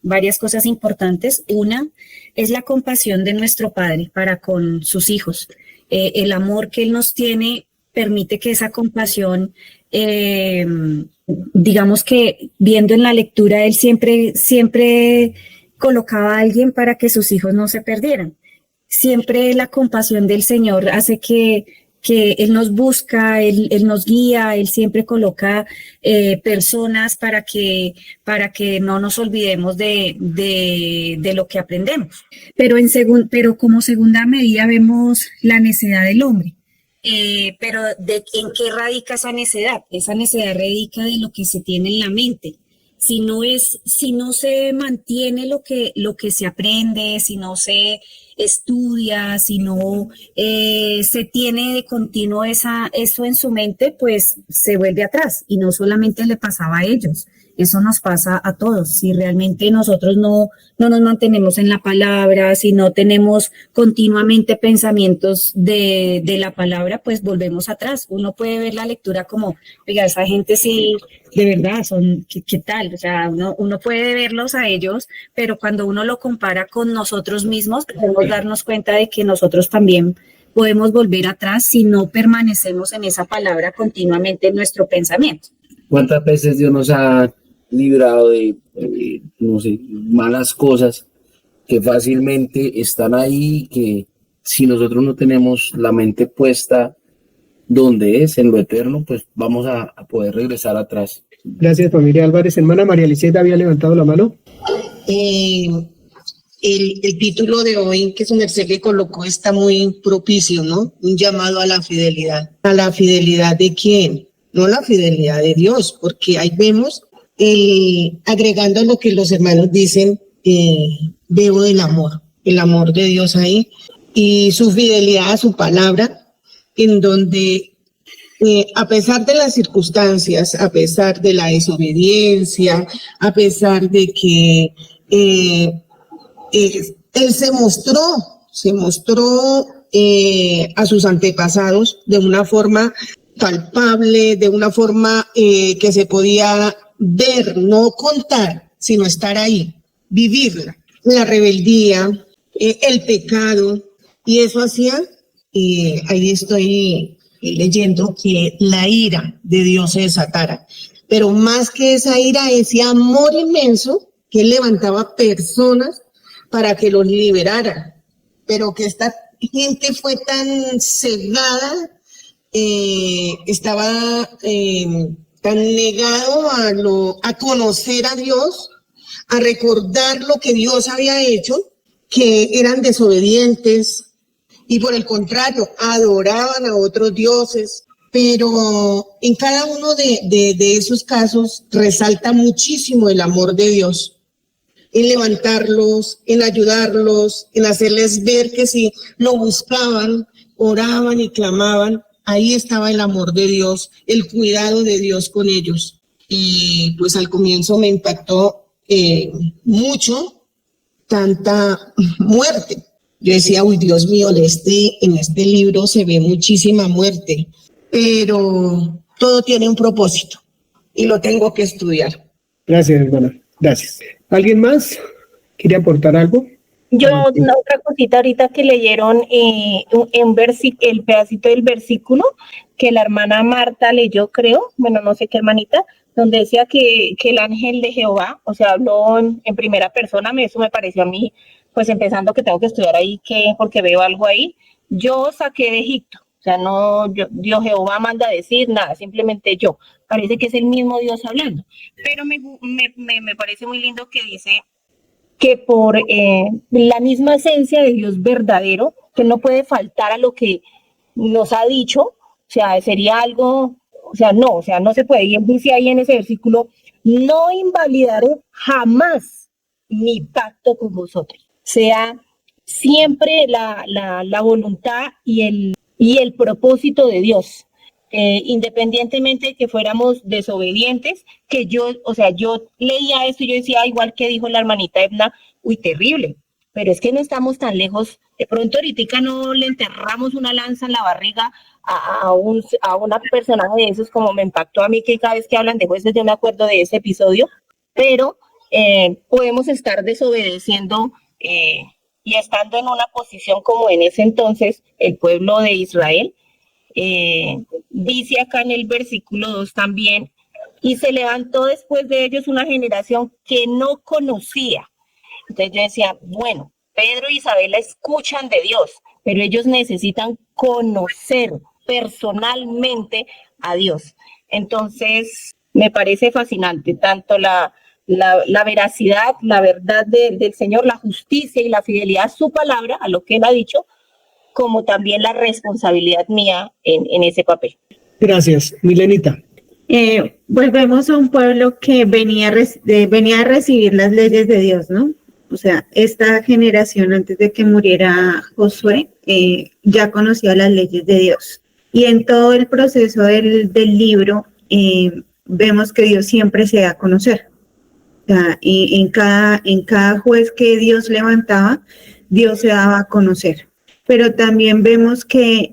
varias cosas importantes. Una es la compasión de nuestro Padre para con sus hijos. El amor que Él nos tiene permite que esa compasión, digamos que viendo en la lectura, Él siempre colocaba a alguien para que sus hijos no se perdieran. Siempre la compasión del Señor hace que Él nos busca, Él nos guía, Él siempre coloca personas para que no nos olvidemos de lo que aprendemos. Pero como segunda medida vemos la necedad del hombre. Pero ¿en qué radica esa necedad? Esa necedad radica de lo que se tiene en la mente. Si no se mantiene lo que se aprende, si no se estudia, si no se tiene de continuo eso en su mente, pues se vuelve atrás. Y no solamente le pasaba a ellos, eso nos pasa a todos. Si realmente nosotros no nos mantenemos en la palabra, si no tenemos continuamente pensamientos de la palabra, pues volvemos atrás. Uno puede ver la lectura como, oiga, esa gente sí, de verdad, son, ¿qué tal? O sea, uno puede verlos a ellos, pero cuando uno lo compara con nosotros mismos, podemos darnos cuenta de que nosotros también podemos volver atrás si no permanecemos en esa palabra continuamente en nuestro pensamiento. ¿Cuántas veces Dios nos ha librado de malas cosas que fácilmente están ahí, que si nosotros no tenemos la mente puesta donde es, en lo eterno, pues vamos a poder regresar atrás? Gracias, familia Álvarez. Hermana María Liceta había levantado la mano. El título de hoy que su merced le colocó está muy propicio, ¿no? Un llamado a la fidelidad. ¿A la fidelidad de quién? No la fidelidad de Dios, porque ahí vemos, agregando lo que los hermanos dicen, veo el amor de Dios ahí, y su fidelidad a su palabra, en donde a pesar de las circunstancias, a pesar de la desobediencia, a pesar de que él se mostró a sus antepasados de una forma palpable, de una forma que se podía ver, no contar, sino estar ahí, vivirla, la rebeldía, el pecado, y eso hacía, ahí estoy leyendo, que la ira de Dios se desatara. Pero más que esa ira, ese amor inmenso que él levantaba personas para que los liberara. Pero que esta gente fue tan cegada, estaba tan negado a conocer a Dios, a recordar lo que Dios había hecho, que eran desobedientes y por el contrario, adoraban a otros dioses. Pero en cada uno de esos casos resalta muchísimo el amor de Dios, en levantarlos, en ayudarlos, en hacerles ver que si lo buscaban, oraban y clamaban, ahí estaba el amor de Dios, el cuidado de Dios con ellos. Y pues al comienzo me impactó mucho tanta muerte. Yo decía, uy, Dios mío, en este libro se ve muchísima muerte, pero todo tiene un propósito y lo tengo que estudiar. Gracias, hermana. Gracias. ¿Alguien más quiere aportar algo? Yo, una otra cosita ahorita que leyeron el pedacito del versículo que la hermana Marta leyó, creo, bueno, no sé qué hermanita, donde decía que el ángel de Jehová, o sea, habló en primera persona, eso me pareció a mí, pues empezando que tengo que estudiar ahí, porque veo algo ahí. Yo saqué de Egipto, o sea, no, Dios Jehová manda a decir nada, simplemente yo. Parece que es el mismo Dios hablando. Pero me parece muy lindo que dice que por la misma esencia de Dios verdadero, que no puede faltar a lo que nos ha dicho, o sea, sería algo, o sea, no se puede. Y él dice ahí en ese versículo, no invalidaré jamás mi pacto con vosotros. Sea siempre la voluntad y el propósito de Dios. Independientemente de que fuéramos desobedientes, que yo leía esto y yo decía, igual que dijo la hermanita Edna, uy, terrible, pero es que no estamos tan lejos, de pronto ahorita no le enterramos una lanza en la barriga a una personaje de esos, como me impactó a mí, que cada vez que hablan de jueces yo me acuerdo de ese episodio, pero podemos estar desobedeciendo y estando en una posición como en ese entonces el pueblo de Israel. Dice acá en el versículo 2 también, y se levantó después de ellos una generación que no conocía. Entonces yo decía, bueno, Pedro y Isabela escuchan de Dios, pero ellos necesitan conocer personalmente a Dios. Entonces me parece fascinante tanto la veracidad, la verdad del Señor, la justicia y la fidelidad a su palabra, a lo que él ha dicho, como también la responsabilidad mía en ese papel. Gracias. Milenita. Volvemos a un pueblo que venía a recibir las leyes de Dios, ¿no? O sea, esta generación antes de que muriera Josué ya conocía las leyes de Dios. Y en todo el proceso del libro vemos que Dios siempre se da a conocer. O sea, en cada juez que Dios levantaba, Dios se daba a conocer. Pero también vemos que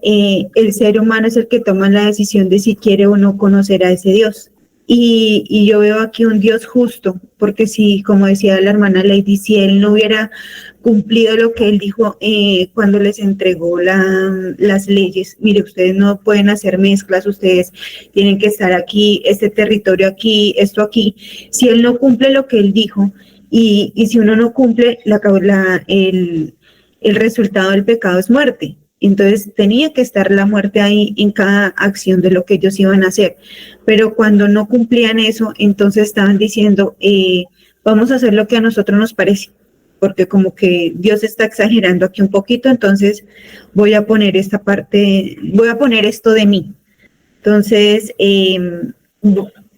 el ser humano es el que toma la decisión de si quiere o no conocer a ese Dios. Y yo veo aquí un Dios justo, porque si, como decía la hermana Lady, si él no hubiera cumplido lo que él dijo cuando les entregó las leyes, mire, ustedes no pueden hacer mezclas, ustedes tienen que estar aquí, este territorio aquí, esto aquí. Si él no cumple lo que él dijo, y si uno no cumple, el resultado del pecado es muerte. Entonces tenía que estar la muerte ahí en cada acción de lo que ellos iban a hacer. Pero cuando no cumplían eso, entonces estaban diciendo, vamos a hacer lo que a nosotros nos parece, porque como que Dios está exagerando aquí un poquito, entonces voy a poner esta parte, voy a poner esto de mí. Entonces,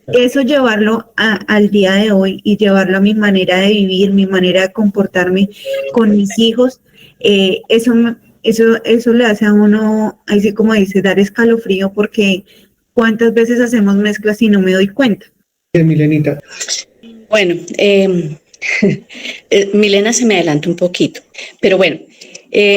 eso llevarlo al día de hoy y llevarlo a mi manera de vivir, mi manera de comportarme con mis hijos, eso le hace a uno, así como dice, dar escalofrío, porque ¿cuántas veces hacemos mezclas y no me doy cuenta? Milenita. Bueno, Milena se me adelanta un poquito, pero bueno,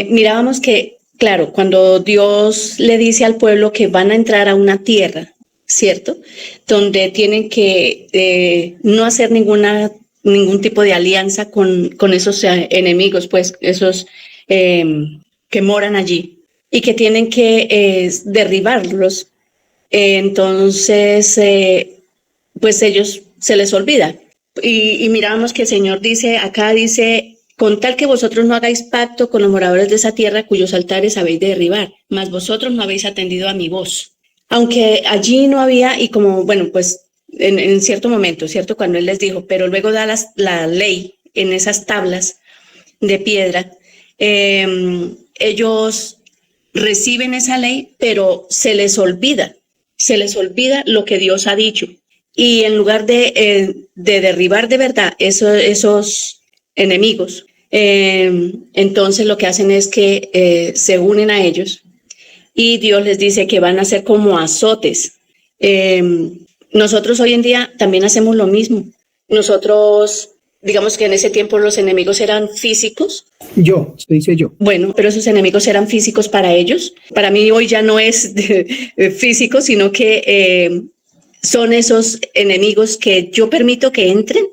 mirábamos que, claro, cuando Dios le dice al pueblo que van a entrar a una tierra, ¿cierto? Donde tienen que no hacer ningún tipo de alianza con esos enemigos, pues esos que moran allí y que tienen que derribarlos. Entonces, pues ellos se les olvida. Y mirábamos que el Señor dice, acá dice, con tal que vosotros no hagáis pacto con los moradores de esa tierra cuyos altares habéis de derribar, mas vosotros no habéis atendido a mi voz. Aunque allí no había, y como, bueno, pues en cierto momento, ¿cierto? Cuando Él les dijo, pero luego da la ley en esas tablas de piedra, ellos reciben esa ley, pero se les olvida lo que Dios ha dicho. Y en lugar de derribar de verdad esos enemigos, entonces lo que hacen es que se unen a ellos y Dios les dice que van a ser como azotes. Nosotros hoy en día también hacemos lo mismo. Nosotros, digamos que en ese tiempo los enemigos eran físicos. Se dice yo. Bueno, pero esos enemigos eran físicos para ellos. Para mí hoy ya no es físico, sino que son esos enemigos que yo permito que entren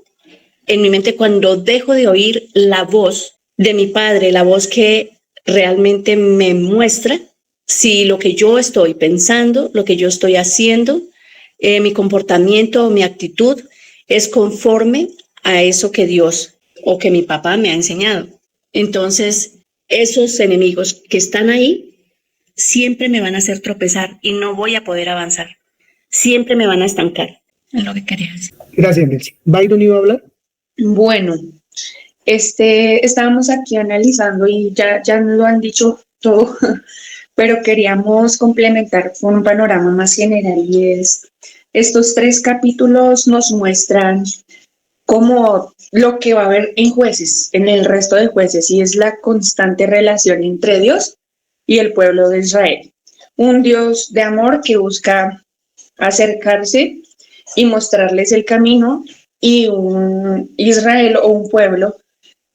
en mi mente cuando dejo de oír la voz de mi Padre, la voz que realmente me muestra si lo que yo estoy pensando, lo que yo estoy haciendo, mi comportamiento o mi actitud es conforme a eso que Dios o que mi papá me ha enseñado. Entonces, esos enemigos que están ahí siempre me van a hacer tropezar y no voy a poder avanzar. Siempre me van a estancar. Es lo que quería decir. Gracias, Nelcy. ¿Byron iba a hablar? Bueno, estábamos aquí analizando y ya nos lo han dicho todo, pero queríamos complementar con un panorama más general y estos 3 capítulos nos muestran como lo que va a haber en Jueces, en el resto de Jueces, y es la constante relación entre Dios y el pueblo de Israel. Un Dios de amor que busca acercarse y mostrarles el camino, y un Israel o un pueblo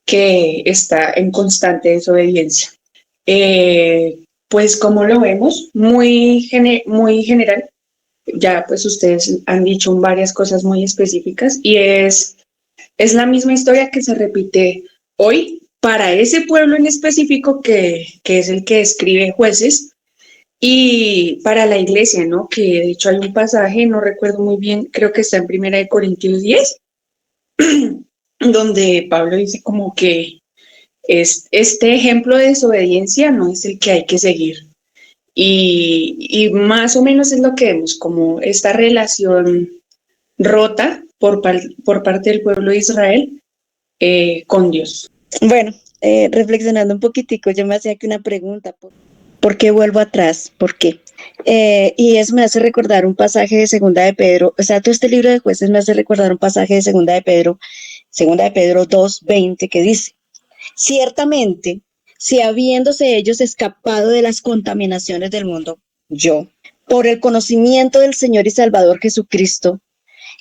que está en constante desobediencia. Pues como lo vemos, muy general, ya pues ustedes han dicho varias cosas muy específicas y es la misma historia que se repite hoy para ese pueblo en específico que es el que escribe Jueces y para la iglesia, ¿no? Que de hecho hay un pasaje, no recuerdo muy bien, creo que está en 1 Corintios 10, donde Pablo dice como que este ejemplo de desobediencia no es el que hay que seguir. Y más o menos es lo que vemos, como esta relación rota por parte del pueblo de Israel con Dios. Bueno, reflexionando un poquitico, yo me hacía aquí una pregunta. ¿Por qué vuelvo atrás? ¿Por qué? Y eso me hace recordar un pasaje de Segunda de Pedro, o sea, todo este libro de Jueces me hace recordar un pasaje de Segunda de Pedro 2:20, que dice, ciertamente, si habiéndose ellos escapado de las contaminaciones del mundo, yo, por el conocimiento del Señor y Salvador Jesucristo,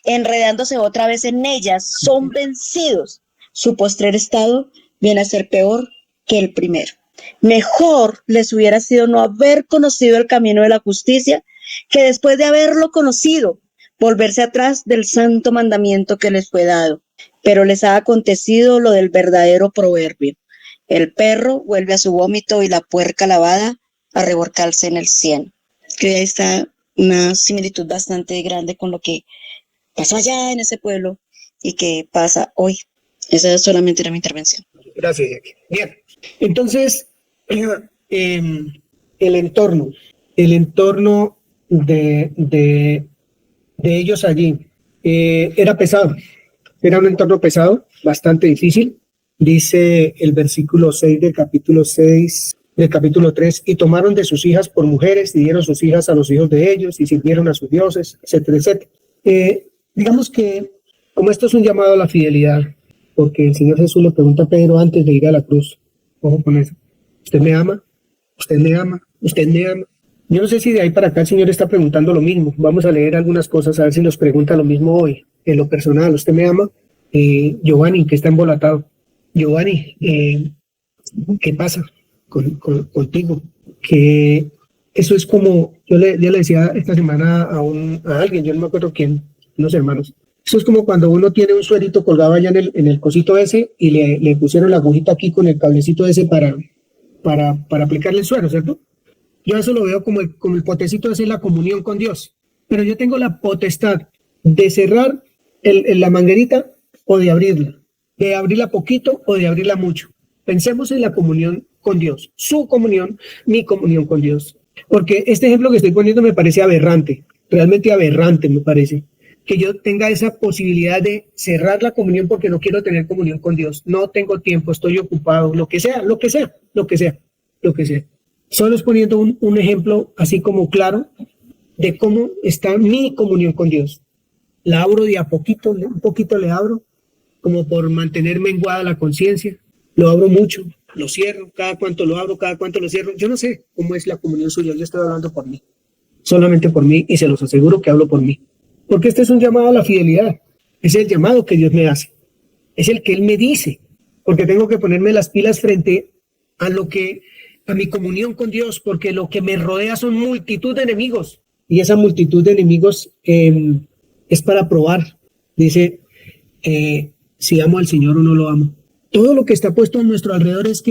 enredándose otra vez en ellas, son vencidos, su postrer estado viene a ser peor que el primero. Mejor les hubiera sido no haber conocido el camino de la justicia que después de haberlo conocido, volverse atrás del santo mandamiento que les fue dado. Pero les ha acontecido lo del verdadero proverbio. El perro vuelve a su vómito y la puerca lavada a revolcarse en el cieno. Que ahí está una similitud bastante grande con lo que pasó allá en ese pueblo y que pasa hoy. Esa solamente era mi intervención. Gracias, Jackie. Bien, entonces, el entorno de ellos allí era pesado, era un entorno pesado, bastante difícil. Dice el versículo 6 del capítulo 3, y tomaron de sus hijas por mujeres, y dieron sus hijas a los hijos de ellos, y sirvieron a sus dioses, etcétera, etcétera. Digamos que, como esto es un llamado a la fidelidad, porque el Señor Jesús le pregunta a Pedro antes de ir a la cruz, ojo con eso, ¿usted me ama? ¿Usted me ama? ¿Usted me ama? Yo no sé si de ahí para acá el Señor está preguntando lo mismo. Vamos a leer algunas cosas, a ver si nos pregunta lo mismo hoy. En lo personal, ¿usted me ama? Giovanni, que está embolatado. Giovanni, ¿qué pasa contigo? Que eso es como, yo le decía esta semana a alguien, yo no me acuerdo quién, unos hermanos. Eso es como cuando uno tiene un suerito colgado allá en el cosito ese y le pusieron la agujita aquí con el cablecito ese para aplicarle el suero, ¿cierto? Yo eso lo veo como el potecito ese, la comunión con Dios. Pero yo tengo la potestad de cerrar la manguerita o de abrirla poquito o de abrirla mucho. Pensemos en la comunión con Dios, su comunión, mi comunión con Dios. Porque este ejemplo que estoy poniendo me parece aberrante, realmente aberrante me parece, que yo tenga esa posibilidad de cerrar la comunión porque no quiero tener comunión con Dios. No tengo tiempo, estoy ocupado, lo que sea. Solo es poniendo un ejemplo así como claro de cómo está mi comunión con Dios. La abro de a poquito, un poquito le abro, como por mantener menguada la conciencia. Lo abro mucho, lo cierro, cada cuanto lo abro, cada cuanto lo cierro. Yo no sé cómo es la comunión suya, yo estoy hablando por mí, solamente por mí, y se los aseguro que hablo por mí. Porque este es un llamado a la fidelidad, es el llamado que Dios me hace, es el que Él me dice, porque tengo que ponerme las pilas frente a mi comunión con Dios, porque lo que me rodea son multitud de enemigos, y esa multitud de enemigos es para probar. Dice, si amo al Señor o no lo amo. Todo lo que está puesto a nuestro alrededor es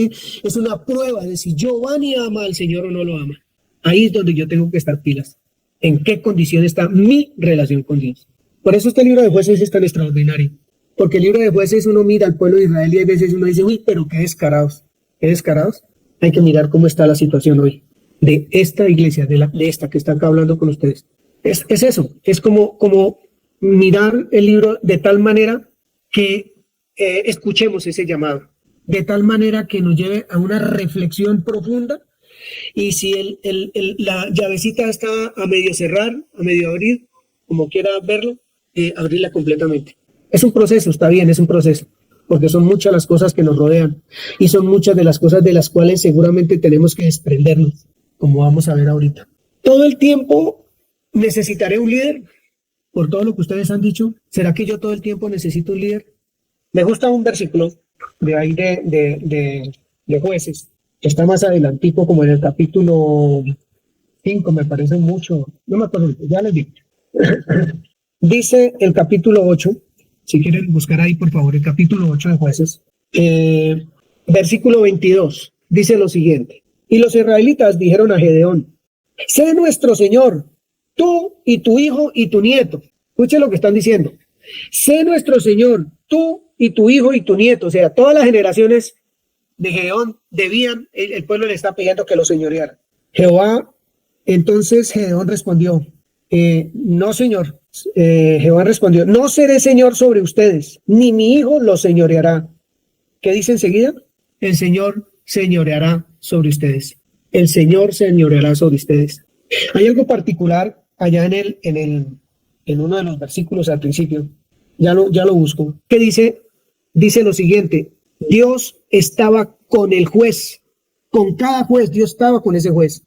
una prueba de si Giovanni ama al Señor o no lo ama. Ahí es donde yo tengo que estar pilas. ¿En qué condición está mi relación con Dios? Por eso este libro de Jueces es tan extraordinario. Porque el libro de Jueces uno mira al pueblo de Israel y a veces uno dice, uy, pero qué descarados. ¿Qué descarados? Hay que mirar cómo está la situación hoy de esta iglesia, de esta que está acá hablando con ustedes. Es eso, es como mirar el libro de tal manera que escuchemos ese llamado, de tal manera que nos lleve a una reflexión profunda. Y si la llavecita está a medio cerrar, a medio abrir, como quiera verlo, abrirla completamente. Es un proceso, está bien, es un proceso, porque son muchas las cosas que nos rodean y son muchas de las cosas de las cuales seguramente tenemos que desprendernos, como vamos a ver ahorita. Todo el tiempo necesitaré un líder, por todo lo que ustedes han dicho. ¿Será que yo todo el tiempo necesito un líder? Me gusta un versículo de ahí de Jueces, que está más adelantico, como en el capítulo 5, me parece mucho, no me acuerdo, ya les digo. Dice el capítulo 8, si quieren buscar ahí por favor el capítulo 8 de Jueces, versículo 22, dice lo siguiente: y los israelitas dijeron a Gedeón, sé nuestro Señor, tú y tu hijo y tu nieto. Escuchen lo que están diciendo. Sé nuestro Señor, tú y tu hijo y tu nieto. O sea, todas las generaciones de Gedeón debían, el pueblo le está pidiendo que lo señoreara. Entonces Gedeón respondió, no, Señor. Jehová respondió, no seré Señor sobre ustedes, ni mi hijo lo señoreará. ¿Qué dice enseguida? El Señor señoreará sobre ustedes. El Señor señoreará sobre ustedes. Hay algo particular allá en uno de los versículos al principio. Ya lo busco. ¿Qué dice? Dice lo siguiente: Dios estaba con el juez, con cada juez. Dios estaba con ese juez,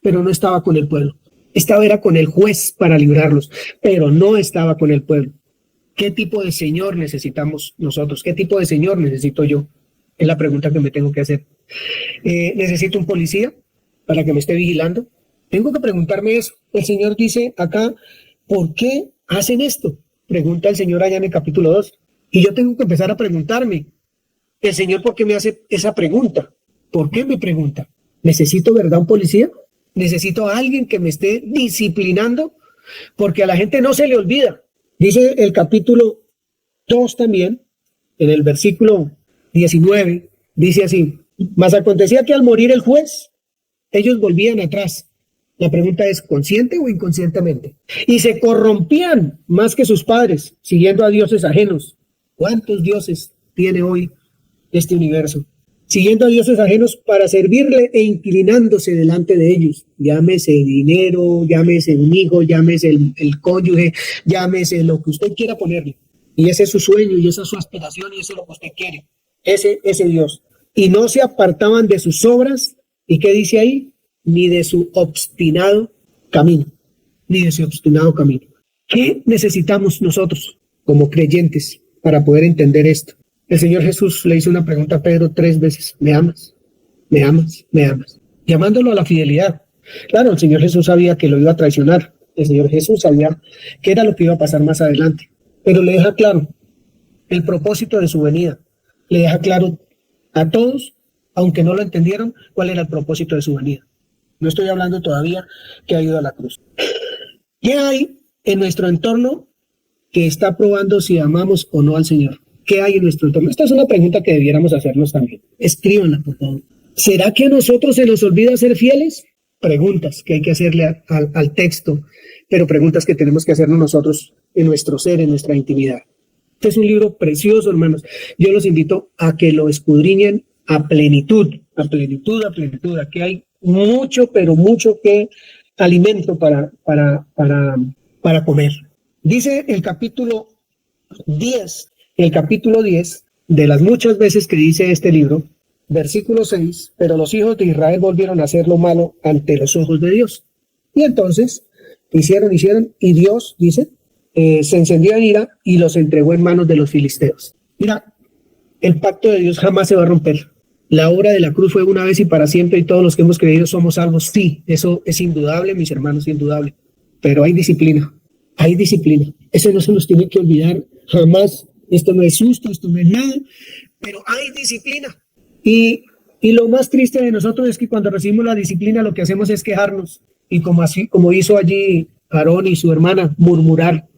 pero no estaba con el pueblo. Era con el juez para librarlos, pero no estaba con el pueblo. ¿Qué tipo de Señor necesitamos nosotros? ¿Qué tipo de Señor necesito yo? Es la pregunta que me tengo que hacer. ¿Necesito un policía para que me esté vigilando? Tengo que preguntarme eso. El Señor dice acá, ¿por qué hacen esto? Pregunta el Señor allá en el capítulo 2. Y yo tengo que empezar a preguntarme, el Señor, ¿por qué me hace esa pregunta? ¿Por qué me pregunta? ¿Necesito, verdad, un policía? ¿Necesito a alguien que me esté disciplinando? Porque a la gente no se le olvida. Dice el capítulo 2 también, en el versículo 19, dice así: mas acontecía que al morir el juez, ellos volvían atrás. La pregunta es, ¿consciente o inconscientemente? Y se corrompían más que sus padres, siguiendo a dioses ajenos. ¿Cuántos dioses tiene hoy este universo? Siguiendo a dioses ajenos para servirle e inclinándose delante de ellos. Llámese dinero, llámese un hijo, llámese el cónyuge, llámese lo que usted quiera ponerle. Y ese es su sueño, y esa es su aspiración, y eso es lo que usted quiere. Ese Dios. Y no se apartaban de sus obras. ¿Y qué dice ahí? ni de su obstinado camino, ni de su obstinado camino. ¿Qué necesitamos nosotros como creyentes para poder entender esto? El Señor Jesús le hizo una pregunta a Pedro 3 veces: ¿me amas? ¿Me amas? ¿Me amas? Llamándolo a la fidelidad. Claro, el Señor Jesús sabía que lo iba a traicionar. El Señor Jesús sabía qué era lo que iba a pasar más adelante. Pero le deja claro el propósito de su venida. Le deja claro a todos, aunque no lo entendieron, cuál era el propósito de su venida. No estoy hablando todavía que ha ido a la cruz. ¿Qué hay en nuestro entorno que está probando si amamos o no al Señor? ¿Qué hay en nuestro entorno? Esta es una pregunta que debiéramos hacernos también. Escríbanla, por favor. ¿Será que a nosotros se nos olvida ser fieles? Preguntas que hay que hacerle al texto, pero preguntas que tenemos que hacernos nosotros en nuestro ser, en nuestra intimidad. Este es un libro precioso, hermanos. Yo los invito a que lo escudriñen a plenitud, a plenitud, a plenitud. Aquí hay mucho, pero mucho que alimento para comer. Dice el capítulo 10 de las muchas veces que dice este libro, versículo 6, pero los hijos de Israel volvieron a hacer lo malo ante los ojos de Dios. Y entonces hicieron, y Dios, dice, se encendió en ira y los entregó en manos de los filisteos. Mira, el pacto de Dios jamás se va a romper. La obra de la cruz fue una vez y para siempre, y todos los que hemos creído somos salvos. Sí, eso es indudable, mis hermanos, indudable. Pero hay disciplina, hay disciplina. Eso no se nos tiene que olvidar jamás. Esto no es susto, esto no es nada, pero hay disciplina. Y lo más triste de nosotros es que cuando recibimos la disciplina lo que hacemos es quejarnos. Y como hizo allí Aarón y su hermana, murmurar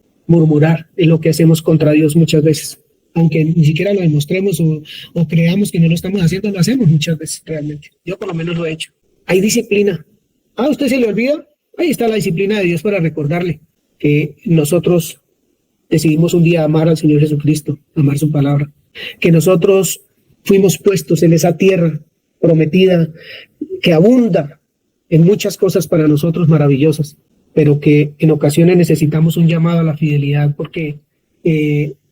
es lo que hacemos contra Dios muchas veces. Aunque ni siquiera lo demostremos o creamos que no lo estamos haciendo, lo hacemos muchas veces realmente. Yo por lo menos lo he hecho. Hay disciplina. ¿A usted se le olvida? Ahí está la disciplina de Dios para recordarle que nosotros decidimos un día amar al Señor Jesucristo, amar su palabra. Que nosotros fuimos puestos en esa tierra prometida que abunda en muchas cosas para nosotros maravillosas, pero que en ocasiones necesitamos un llamado a la fidelidad porque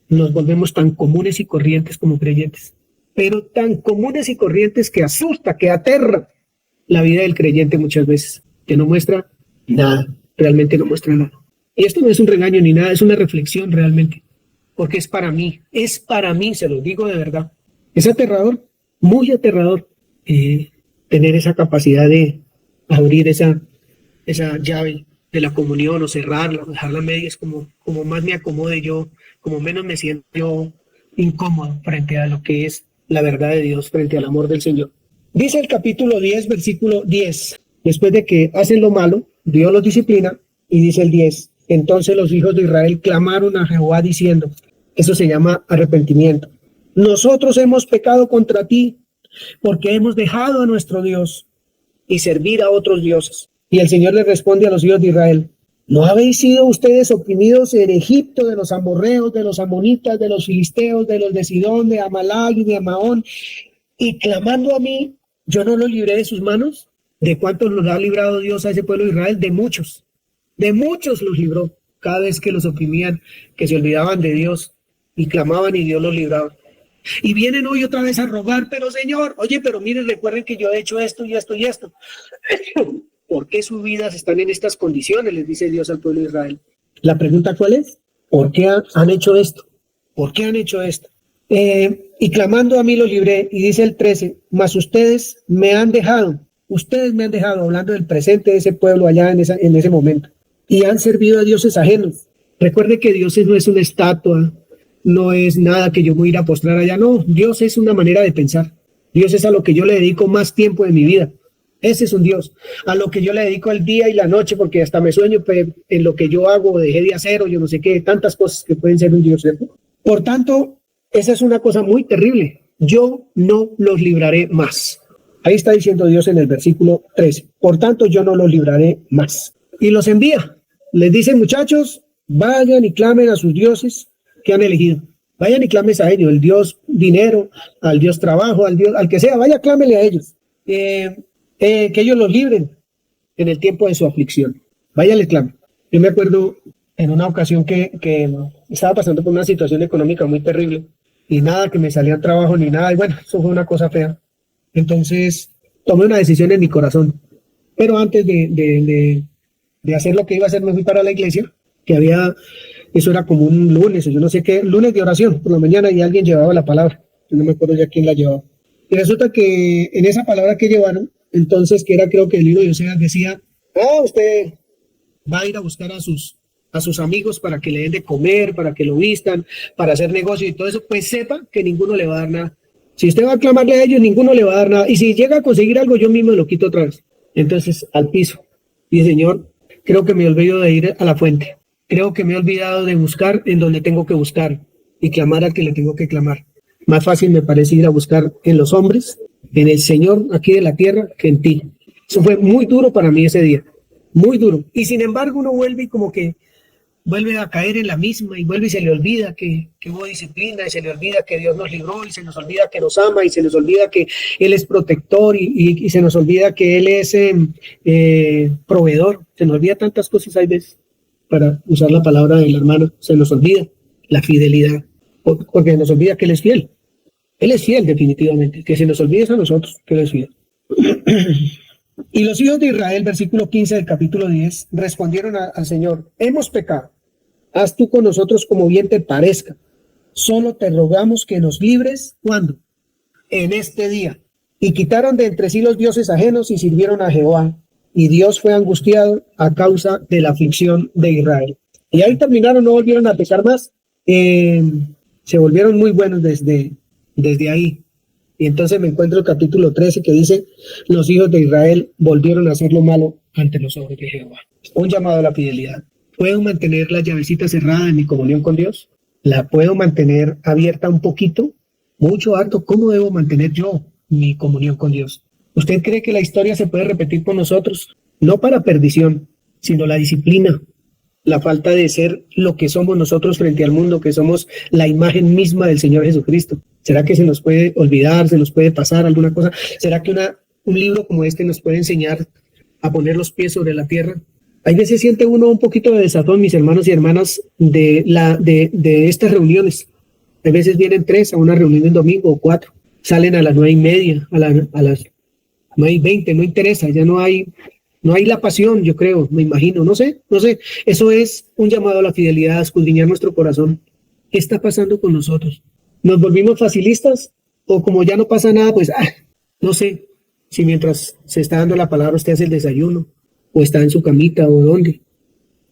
nos volvemos tan comunes y corrientes como creyentes, pero tan comunes y corrientes que asusta, que aterra la vida del creyente muchas veces, que no muestra nada, realmente no muestra nada. Y esto no es un regaño ni nada, es una reflexión realmente, porque es para mí, se lo digo de verdad. Es aterrador, muy aterrador, tener esa capacidad de abrir esa llave de la comunión o cerrarla, dejarla a medias, como más me acomode yo, como menos me siento yo incómodo frente a lo que es la verdad de Dios, frente al amor del Señor. Dice el capítulo 10, versículo 10, después de que hacen lo malo, Dios los disciplina, y dice el 10, entonces los hijos de Israel clamaron a Jehová diciendo, eso se llama arrepentimiento. Nosotros hemos pecado contra ti, porque hemos dejado a nuestro Dios y servir a otros dioses. Y el Señor le responde a los hijos de Israel, ¿no habéis sido ustedes oprimidos en Egipto de los amorreos, de los amonitas, de los filisteos, de los de Sidón, de Amalag y de Amaón? Y clamando a mí, ¿yo no los libré de sus manos? ¿De cuántos los ha librado Dios a ese pueblo de Israel? De muchos los libró. Cada vez que los oprimían, que se olvidaban de Dios y clamaban y Dios los libraba. Y vienen hoy otra vez a rogar, pero Señor, oye, pero miren, recuerden que yo he hecho esto y esto y esto. ¿Por qué sus vidas están en estas condiciones? Les dice Dios al pueblo de Israel. La pregunta, ¿cuál es? ¿Por qué han hecho esto? ¿Por qué han hecho esto? Y clamando a mí los libré, y dice el 13, mas ustedes me han dejado, hablando del presente de ese pueblo allá en ese momento, y han servido a dioses ajenos. Recuerde que Dios no es una estatua, no es nada que yo voy a ir a postrar allá, no, Dios es una manera de pensar. Dios es a lo que yo le dedico más tiempo de mi vida. Ese es un Dios, a lo que yo le dedico el día y la noche, porque hasta me sueño en lo que yo hago, dejé de hacer, o yo no sé qué, tantas cosas que pueden ser un Dios, ¿cierto? Por tanto, esa es una cosa muy terrible. Yo no los libraré más. Ahí está diciendo Dios en el versículo 13. Por tanto, yo no los libraré más. Y los envía. Les dice, muchachos, vayan y clamen a sus dioses que han elegido. Vayan y clamen a ellos, el Dios dinero, al Dios trabajo, al Dios, al que sea, vaya, clámele a ellos. Que ellos los libren en el tiempo de su aflicción. Vaya, les clamen. Yo me acuerdo en una ocasión que estaba pasando por una situación económica muy terrible y nada que me salía trabajo ni nada, y bueno, eso fue una cosa fea. Entonces tomé una decisión en mi corazón. Pero antes de hacer lo que iba a hacer, me fui para la iglesia, eso era como un lunes, o yo no sé qué, lunes de oración por la mañana, y alguien llevaba la palabra, yo no me acuerdo ya quién la llevaba. Y resulta que en esa palabra que llevaron, entonces, que era creo que el libro de Oseas decía, usted va a ir a buscar a sus amigos para que le den de comer, para que lo vistan, para hacer negocio y todo eso, pues sepa que ninguno le va a dar nada. Si usted va a clamarle a ellos, ninguno le va a dar nada. Y si llega a conseguir algo, yo mismo lo quito otra vez. Entonces, al piso. Y Señor, creo que me he olvidado de ir a la fuente. Creo que me he olvidado de buscar en donde tengo que buscar y clamar al que le tengo que clamar. Más fácil me parece ir a buscar en los hombres, en el Señor aquí de la tierra, que en ti. Eso fue muy duro para mí ese día. Muy duro. Y sin embargo, uno vuelve y como que vuelve a caer en la misma y vuelve y se le olvida que hubo disciplina, y se le olvida que Dios nos libró, y se nos olvida que nos ama, y se nos olvida que Él es protector, y se nos olvida que Él es proveedor. Se nos olvida tantas cosas, hay veces, para usar la palabra del hermano, se nos olvida la fidelidad, porque nos olvida que Él es fiel. Él es fiel definitivamente, que se nos olvide a nosotros que Él es fiel. Y los hijos de Israel, versículo 15 del capítulo 10, respondieron al Señor: hemos pecado, haz tú con nosotros como bien te parezca, solo te rogamos que nos libres, ¿cuándo? En este día. Y quitaron de entre sí los dioses ajenos y sirvieron a Jehová, y Dios fue angustiado a causa de la aflicción de Israel. Y ahí terminaron, no volvieron a pecar más, se volvieron muy buenos desde ahí. Y entonces me encuentro el capítulo 13 que dice: los hijos de Israel volvieron a hacer lo malo ante los ojos de Jehová. Un llamado a la fidelidad. ¿Puedo mantener la llavecita cerrada en mi comunión con Dios? ¿La puedo mantener abierta un poquito? Mucho, harto. ¿Cómo debo mantener yo mi comunión con Dios? ¿Usted cree que la historia se puede repetir con nosotros? No para perdición, sino la disciplina, la falta de ser lo que somos nosotros frente al mundo, que somos la imagen misma del Señor Jesucristo. ¿Será que se nos puede olvidar, se nos puede pasar alguna cosa? ¿Será que un libro como este nos puede enseñar a poner los pies sobre la tierra? Hay veces siente uno un poquito de desazón, mis hermanos y hermanas, de estas reuniones. Hay veces vienen 3 a una reunión en domingo o 4, salen a las 9:30, a las 9:20, no interesa, ya no hay la pasión, yo creo, me imagino, no sé. Eso es un llamado a la fidelidad, a escudriñar nuestro corazón. ¿Qué está pasando con nosotros? ¿Nos volvimos facilistas? ¿O como ya no pasa nada, pues, no sé, si mientras se está dando la palabra usted hace el desayuno, o está en su camita, o dónde?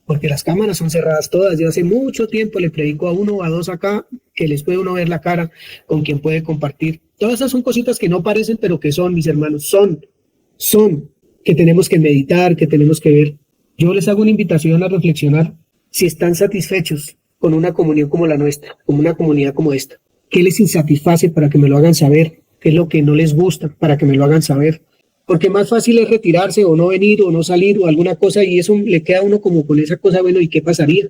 Porque las cámaras son cerradas todas. Yo hace mucho tiempo le predico a 1 o a 2 acá, que les puede uno ver la cara con quien puede compartir. Todas esas son cositas que no parecen, pero que son, mis hermanos, son, que tenemos que meditar, que tenemos que ver. Yo les hago una invitación a reflexionar si están satisfechos con una comunión como la nuestra, como una comunidad como esta. ¿Qué les insatisface para que me lo hagan saber? ¿Qué es lo que no les gusta para que me lo hagan saber? Porque más fácil es retirarse o no venir o no salir o alguna cosa, y eso le queda a uno como con esa cosa, bueno, ¿y qué pasaría?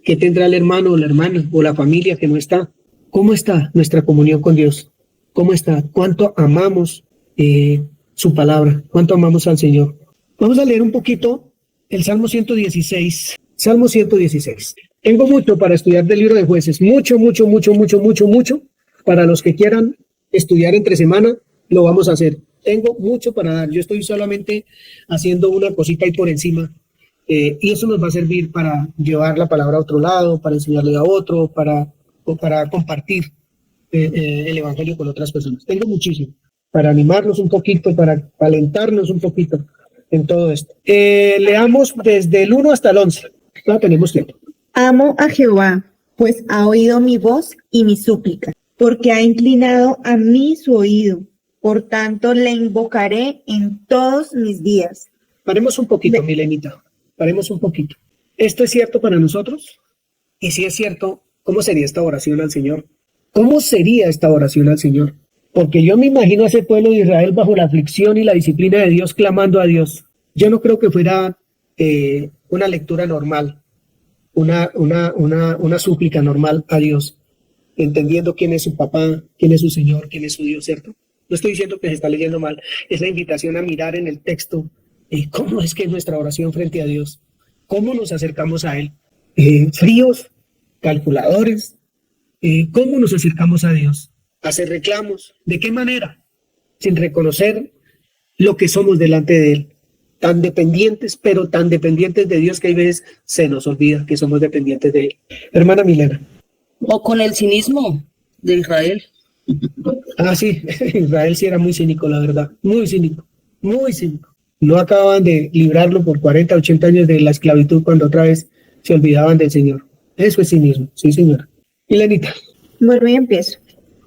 ¿Qué tendrá el hermano o la hermana o la familia que no está? ¿Cómo está nuestra comunión con Dios? ¿Cómo está? ¿Cuánto amamos su palabra? ¿Cuánto amamos al Señor? Vamos a leer un poquito el Salmo 116. Salmo 116. Tengo mucho para estudiar del libro de Jueces. Mucho. Para los que quieran estudiar entre semana, lo vamos a hacer. Tengo mucho para dar. Yo estoy solamente haciendo una cosita ahí por encima. Y eso nos va a servir para llevar la palabra a otro lado, para enseñarle a otro, para compartir el evangelio con otras personas. Tengo muchísimo para animarnos un poquito, para alentarnos un poquito en todo esto. Leamos desde el 1 hasta el 11. No tenemos tiempo. Amo a Jehová, pues ha oído mi voz y mi súplica, porque ha inclinado a mí su oído. Por tanto, le invocaré en todos mis días. Paremos un poquito, Milenita. Paremos un poquito. ¿Esto es cierto para nosotros? Y si es cierto, ¿cómo sería esta oración al Señor? ¿Cómo sería esta oración al Señor? Porque yo me imagino a ese pueblo de Israel bajo la aflicción y la disciplina de Dios clamando a Dios. Yo no creo que fuera una lectura normal, una súplica normal a Dios, entendiendo quién es su papá, quién es su Señor, quién es su Dios, ¿cierto? No estoy diciendo que se está leyendo mal, es la invitación a mirar en el texto cómo es que es nuestra oración frente a Dios, cómo nos acercamos a Él, fríos, calculadores, cómo nos acercamos a Dios, hacer reclamos, ¿de qué manera? Sin reconocer lo que somos delante de Él. tan dependientes, pero tan dependientes de Dios que hay veces se nos olvida que somos dependientes de Él. Hermana Milena. O con el cinismo de Israel. Ah, sí, Israel sí era muy cínico, la verdad, muy cínico, muy cínico. No acababan de librarlo por 40, 80 años de la esclavitud cuando otra vez se olvidaban del Señor. Eso es cinismo, sí, señora. Milenita. Bueno, y empiezo.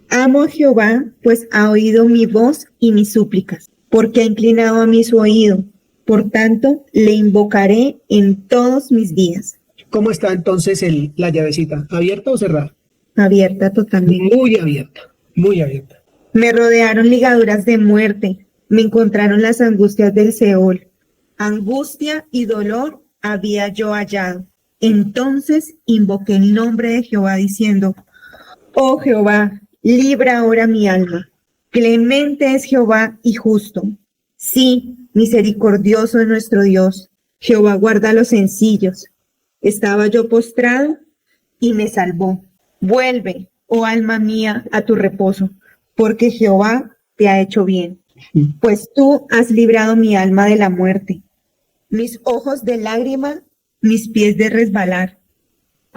Amo a Jehová, pues ha oído mi voz y mis súplicas, porque ha inclinado a mí su oído. Por tanto, le invocaré en todos mis días. ¿Cómo está entonces la llavecita? ¿Abierta o cerrada? Abierta totalmente. Muy abierta, muy abierta. Me rodearon ligaduras de muerte, me encontraron las angustias del Seol. Angustia y dolor había yo hallado. Entonces invoqué el nombre de Jehová diciendo, oh Jehová, libra ahora mi alma. Clemente es Jehová y justo. Sí, misericordioso es nuestro Dios. Jehová guarda a los sencillos. Estaba yo postrado y me salvó. Vuelve, oh alma mía, a tu reposo, porque Jehová te ha hecho bien. Pues tú has librado mi alma de la muerte, mis ojos de lágrima, mis pies de resbalar.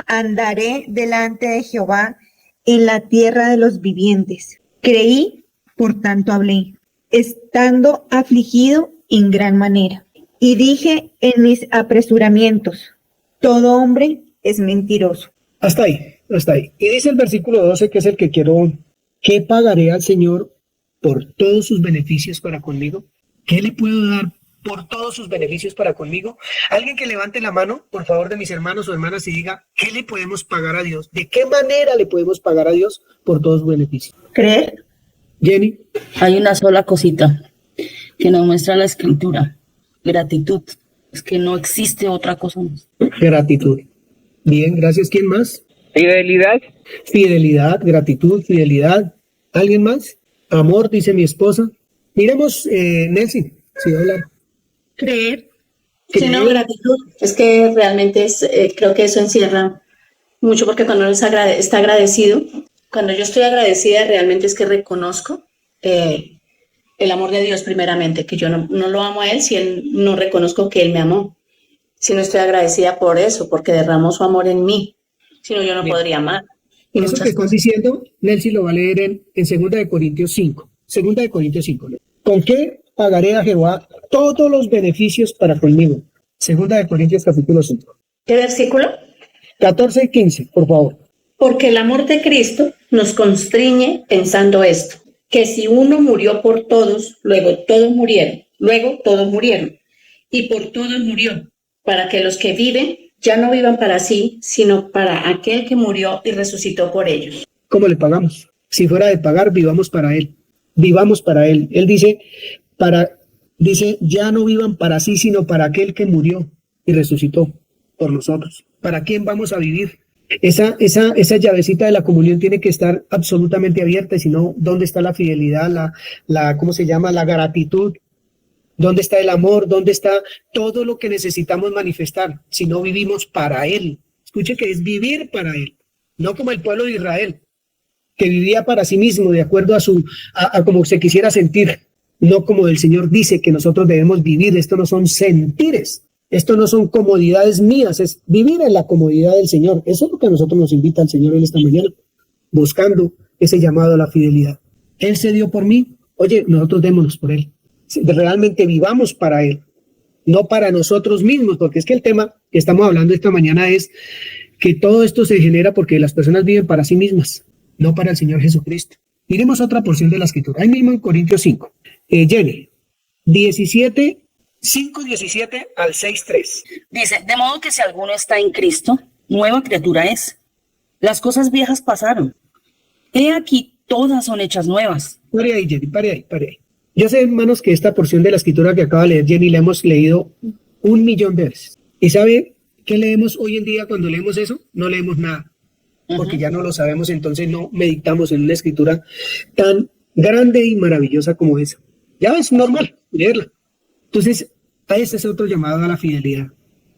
Andaré delante de Jehová en la tierra de los vivientes. Creí, por tanto hablé, estando afligido en gran manera. Y dije en mis apresuramientos, todo hombre es mentiroso. Hasta ahí, hasta ahí. Y dice el versículo 12, que es el que quiero, ¿qué pagaré al Señor por todos sus beneficios para conmigo? ¿Qué le puedo dar por todos sus beneficios para conmigo? Alguien que levante la mano, por favor, de mis hermanos o hermanas y diga, ¿qué le podemos pagar a Dios? ¿De qué manera le podemos pagar a Dios por todos sus beneficios? ¿Creer? Jenny. Hay una sola cosita que nos muestra la escritura: gratitud. Es que no existe otra cosa más. Gratitud. Bien, gracias. ¿Quién más? Fidelidad. Fidelidad, gratitud, fidelidad. ¿Alguien más? Amor, dice mi esposa. Miremos, Nelson, si va a hablar. Creer. Sí, no, gratitud. Es que realmente creo que eso encierra mucho, porque cuando uno está agradecido, cuando yo estoy agradecida, realmente es que reconozco el amor de Dios primeramente, que yo no lo amo a Él si Él no reconozco que Él me amó. Si no estoy agradecida por eso, porque derramó su amor en mí, si no yo no podría amar. Y eso que estás diciendo, Nelson lo va a leer en 2 de Corintios 5. 2 de Corintios 5. ¿Con qué pagaré a Jehová todos los beneficios para conmigo? 2 de Corintios capítulo 5. ¿Qué versículo? 14 y 15, por favor. Porque el amor de Cristo nos constriñe pensando esto, que si uno murió por todos, luego todos murieron, y por todos murió, para que los que viven ya no vivan para sí, sino para aquel que murió y resucitó por ellos. ¿Cómo le pagamos? Si fuera de pagar, vivamos para Él. Vivamos para Él. Él dice, ya no vivan para sí, sino para aquel que murió y resucitó por nosotros. ¿Para quién vamos a vivir? Esa llavecita de la comunión tiene que estar absolutamente abierta, y si no, ¿dónde está la fidelidad, ¿cómo se llama? La gratitud. ¿Dónde está el amor? ¿Dónde está todo lo que necesitamos manifestar si no vivimos para Él? Escuche que es vivir para Él, no como el pueblo de Israel, que vivía para sí mismo, de acuerdo a como se quisiera sentir, no como el Señor dice que nosotros debemos vivir. Esto no son sentires, esto no son comodidades mías, es vivir en la comodidad del Señor. Eso es lo que a nosotros nos invita el Señor en esta mañana, buscando ese llamado a la fidelidad. Él se dio por mí, oye, nosotros démonos por Él. Realmente vivamos para Él, no para nosotros mismos, porque es que el tema que estamos hablando esta mañana es que todo esto se genera porque las personas viven para sí mismas, no para el Señor Jesucristo. Miremos otra porción de la Escritura, ahí mismo en Corintios 5. Jenny, 5:17 al 6:3. Dice, de modo que si alguno está en Cristo, nueva criatura es. Las cosas viejas pasaron. He aquí, todas son hechas nuevas. Pare ahí, Jenny, pare ahí. Yo sé, hermanos, que esta porción de la Escritura que acaba de leer Jenny la hemos leído 1.000.000 de veces. ¿Y sabe qué leemos hoy en día cuando leemos eso? No leemos nada, porque ya no lo sabemos, entonces no meditamos en una Escritura tan grande y maravillosa como esa. Ya es normal leerla. Entonces, a ese es otro llamado a la fidelidad.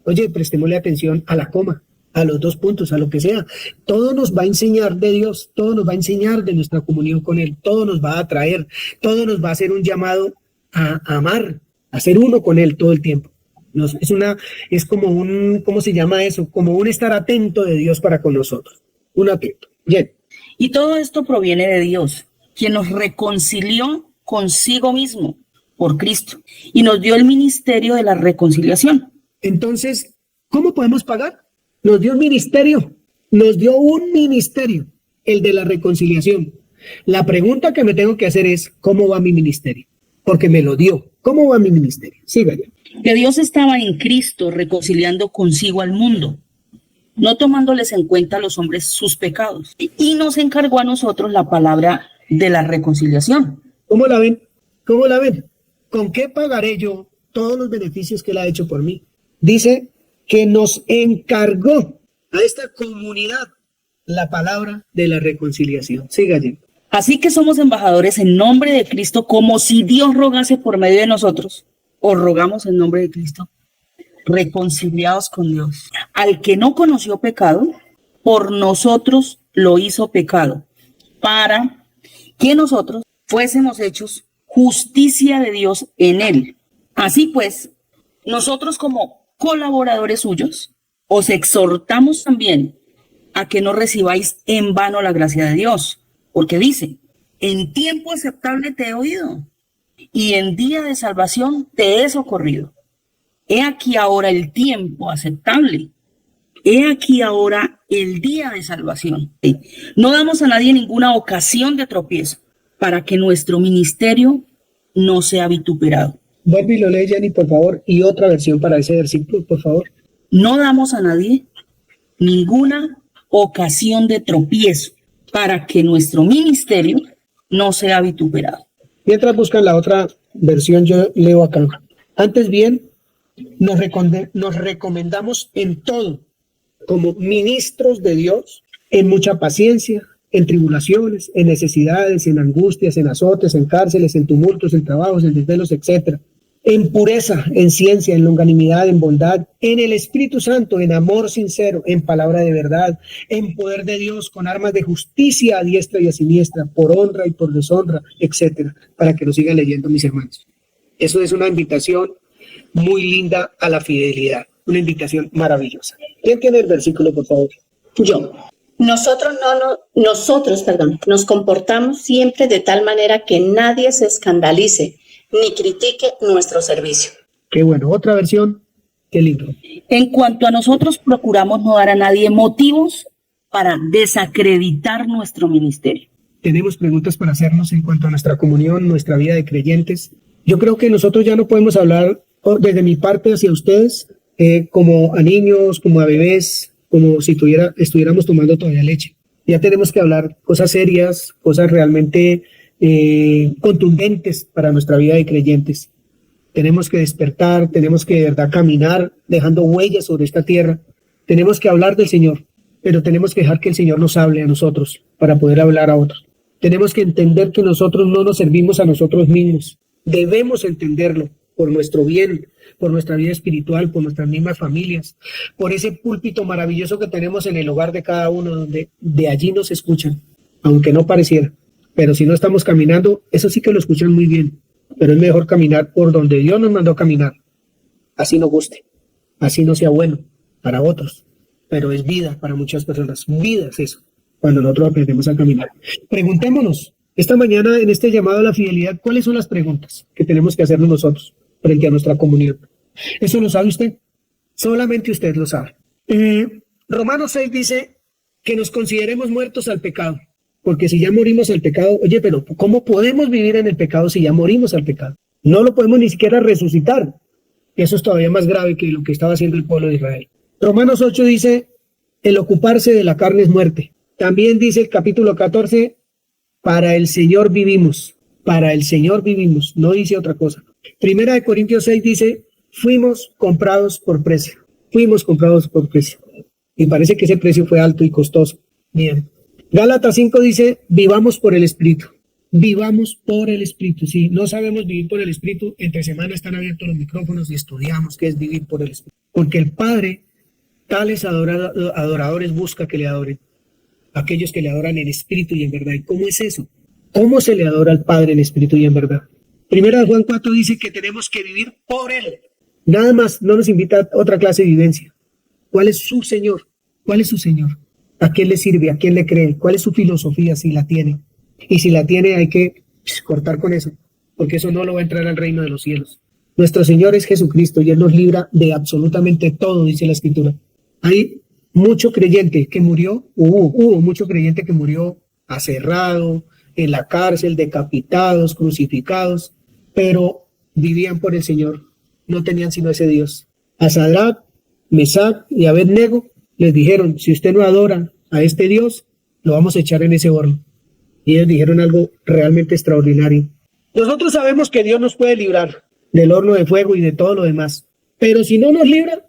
Oye, prestémosle atención a la coma, a los 2 puntos, a lo que sea. Todo nos va a enseñar de Dios, todo nos va a enseñar de nuestra comunión con Él, todo nos va a atraer, todo nos va a hacer un llamado a amar, a ser uno con Él todo el tiempo. Es como un, ¿cómo se llama eso? Como un estar atento de Dios para con nosotros. Un atento. Bien. Y todo esto proviene de Dios, quien nos reconcilió consigo mismo por Cristo y nos dio el ministerio de la reconciliación. Entonces, ¿cómo podemos pagar? Nos dio un ministerio, el de la reconciliación. La pregunta que me tengo que hacer es, ¿cómo va mi ministerio? Porque me lo dio. ¿Cómo va mi ministerio? Siga ya. Que Dios estaba en Cristo reconciliando consigo al mundo, no tomándoles en cuenta a los hombres sus pecados, y nos encargó a nosotros la palabra de la reconciliación. ¿Cómo la ven? ¿Cómo la ven? ¿Con qué pagaré yo todos los beneficios que Él ha hecho por mí? Dice que nos encargó a esta comunidad la palabra de la reconciliación. Siga allí. Así que somos embajadores en nombre de Cristo, como si Dios rogase por medio de nosotros, o rogamos en nombre de Cristo, reconciliados con Dios. Al que no conoció pecado, por nosotros lo hizo pecado, para que nosotros fuésemos hechos justicia de Dios en él. Así pues, nosotros como colaboradores suyos, os exhortamos también a que no recibáis en vano la gracia de Dios, porque dice, en tiempo aceptable te he oído, y en día de salvación te he socorrido. He aquí ahora el tiempo aceptable. He aquí ahora el día de salvación. No damos a nadie ninguna ocasión de tropiezo para que nuestro ministerio no sea vituperado. Vuelve y lo lee, Jenny, por favor, y otra versión para ese versículo, por favor. No damos a nadie ninguna ocasión de tropiezo para que nuestro ministerio no sea vituperado. Mientras buscan la otra versión, yo leo acá. Antes bien, nos recomendamos en todo, como ministros de Dios, en mucha paciencia, en tribulaciones, en necesidades, en angustias, en azotes, en cárceles, en tumultos, en trabajos, en desvelos, etc. En pureza, en ciencia, en longanimidad, en bondad, en el Espíritu Santo, en amor sincero, en palabra de verdad, en poder de Dios, con armas de justicia a diestra y a siniestra, por honra y por deshonra, etcétera, para que lo sigan leyendo, mis hermanos. Eso es una invitación muy linda a la fidelidad, una invitación maravillosa. ¿Quién tiene el versículo, por favor? Yo. Nosotros nos comportamos siempre de tal manera que nadie se escandalice ni critique nuestro servicio. Qué bueno. Otra versión. Qué lindo. En cuanto a nosotros, procuramos no dar a nadie motivos para desacreditar nuestro ministerio. Tenemos preguntas para hacernos en cuanto a nuestra comunión, nuestra vida de creyentes. Yo creo que nosotros ya no podemos hablar desde mi parte hacia ustedes como a niños, como a bebés, como si estuviéramos tomando todavía leche. Ya tenemos que hablar cosas serias, cosas realmente contundentes para nuestra vida de creyentes. Tenemos que despertar, tenemos que de verdad caminar dejando huellas sobre esta tierra. Tenemos que hablar del Señor, pero tenemos que dejar que el Señor nos hable a nosotros para poder hablar a otros. Tenemos que entender que nosotros no nos servimos a nosotros mismos. Debemos entenderlo por nuestro bien, por nuestra vida espiritual, por nuestras mismas familias, por ese púlpito maravilloso que tenemos en el hogar de cada uno, donde de allí nos escuchan, aunque no pareciera. Pero si no estamos caminando, eso sí que lo escuchan muy bien. Pero es mejor caminar por donde Dios nos mandó a caminar. Así no guste, así no sea bueno para otros. Pero es vida para muchas personas. Vida es eso, cuando nosotros aprendemos a caminar. Preguntémonos, esta mañana en este llamado a la fidelidad, ¿cuáles son las preguntas que tenemos que hacernos nosotros frente a nuestra comunión? ¿Eso lo sabe usted? Solamente usted lo sabe. Romanos 6 dice que nos consideremos muertos al pecado. Porque si ya morimos al pecado, oye, pero ¿cómo podemos vivir en el pecado si ya morimos al pecado? No lo podemos ni siquiera resucitar. Eso es todavía más grave que lo que estaba haciendo el pueblo de Israel. Romanos 8 dice, el ocuparse de la carne es muerte. También dice el capítulo 14, para el Señor vivimos. Para el Señor vivimos. No dice otra cosa. Primera de Corintios 6 dice, fuimos comprados por precio. Fuimos comprados por precio. Y parece que ese precio fue alto y costoso. Bien. Gálatas 5 dice, vivamos por el Espíritu. Vivamos por el Espíritu. Si no sabemos vivir por el Espíritu, entre semana están abiertos los micrófonos y estudiamos qué es vivir por el Espíritu. Porque el Padre, tales adoradores busca que le adoren. Aquellos que le adoran en espíritu y en verdad. ¿Y cómo es eso? ¿Cómo se le adora al Padre en espíritu y en verdad? Primera de Juan 4 dice que tenemos que vivir por Él. Nada más, no nos invita a otra clase de vivencia. ¿Cuál es su Señor? ¿Cuál es su Señor? ¿A quién le sirve? ¿A quién le cree? ¿Cuál es su filosofía si la tiene? Y si la tiene hay que cortar con eso, porque eso no lo va a entrar al reino de los cielos. Nuestro Señor es Jesucristo y Él nos libra de absolutamente todo, dice la Escritura. Hay mucho creyente que murió, hubo mucho creyente que murió aserrado, en la cárcel, decapitados, crucificados, pero vivían por el Señor, no tenían sino ese Dios. A Sadrach, Mesac y Abednego les dijeron, si usted no adora a este Dios, lo vamos a echar en ese horno. Y ellos dijeron algo realmente extraordinario. Nosotros sabemos que Dios nos puede librar del horno de fuego y de todo lo demás, pero si no nos libra,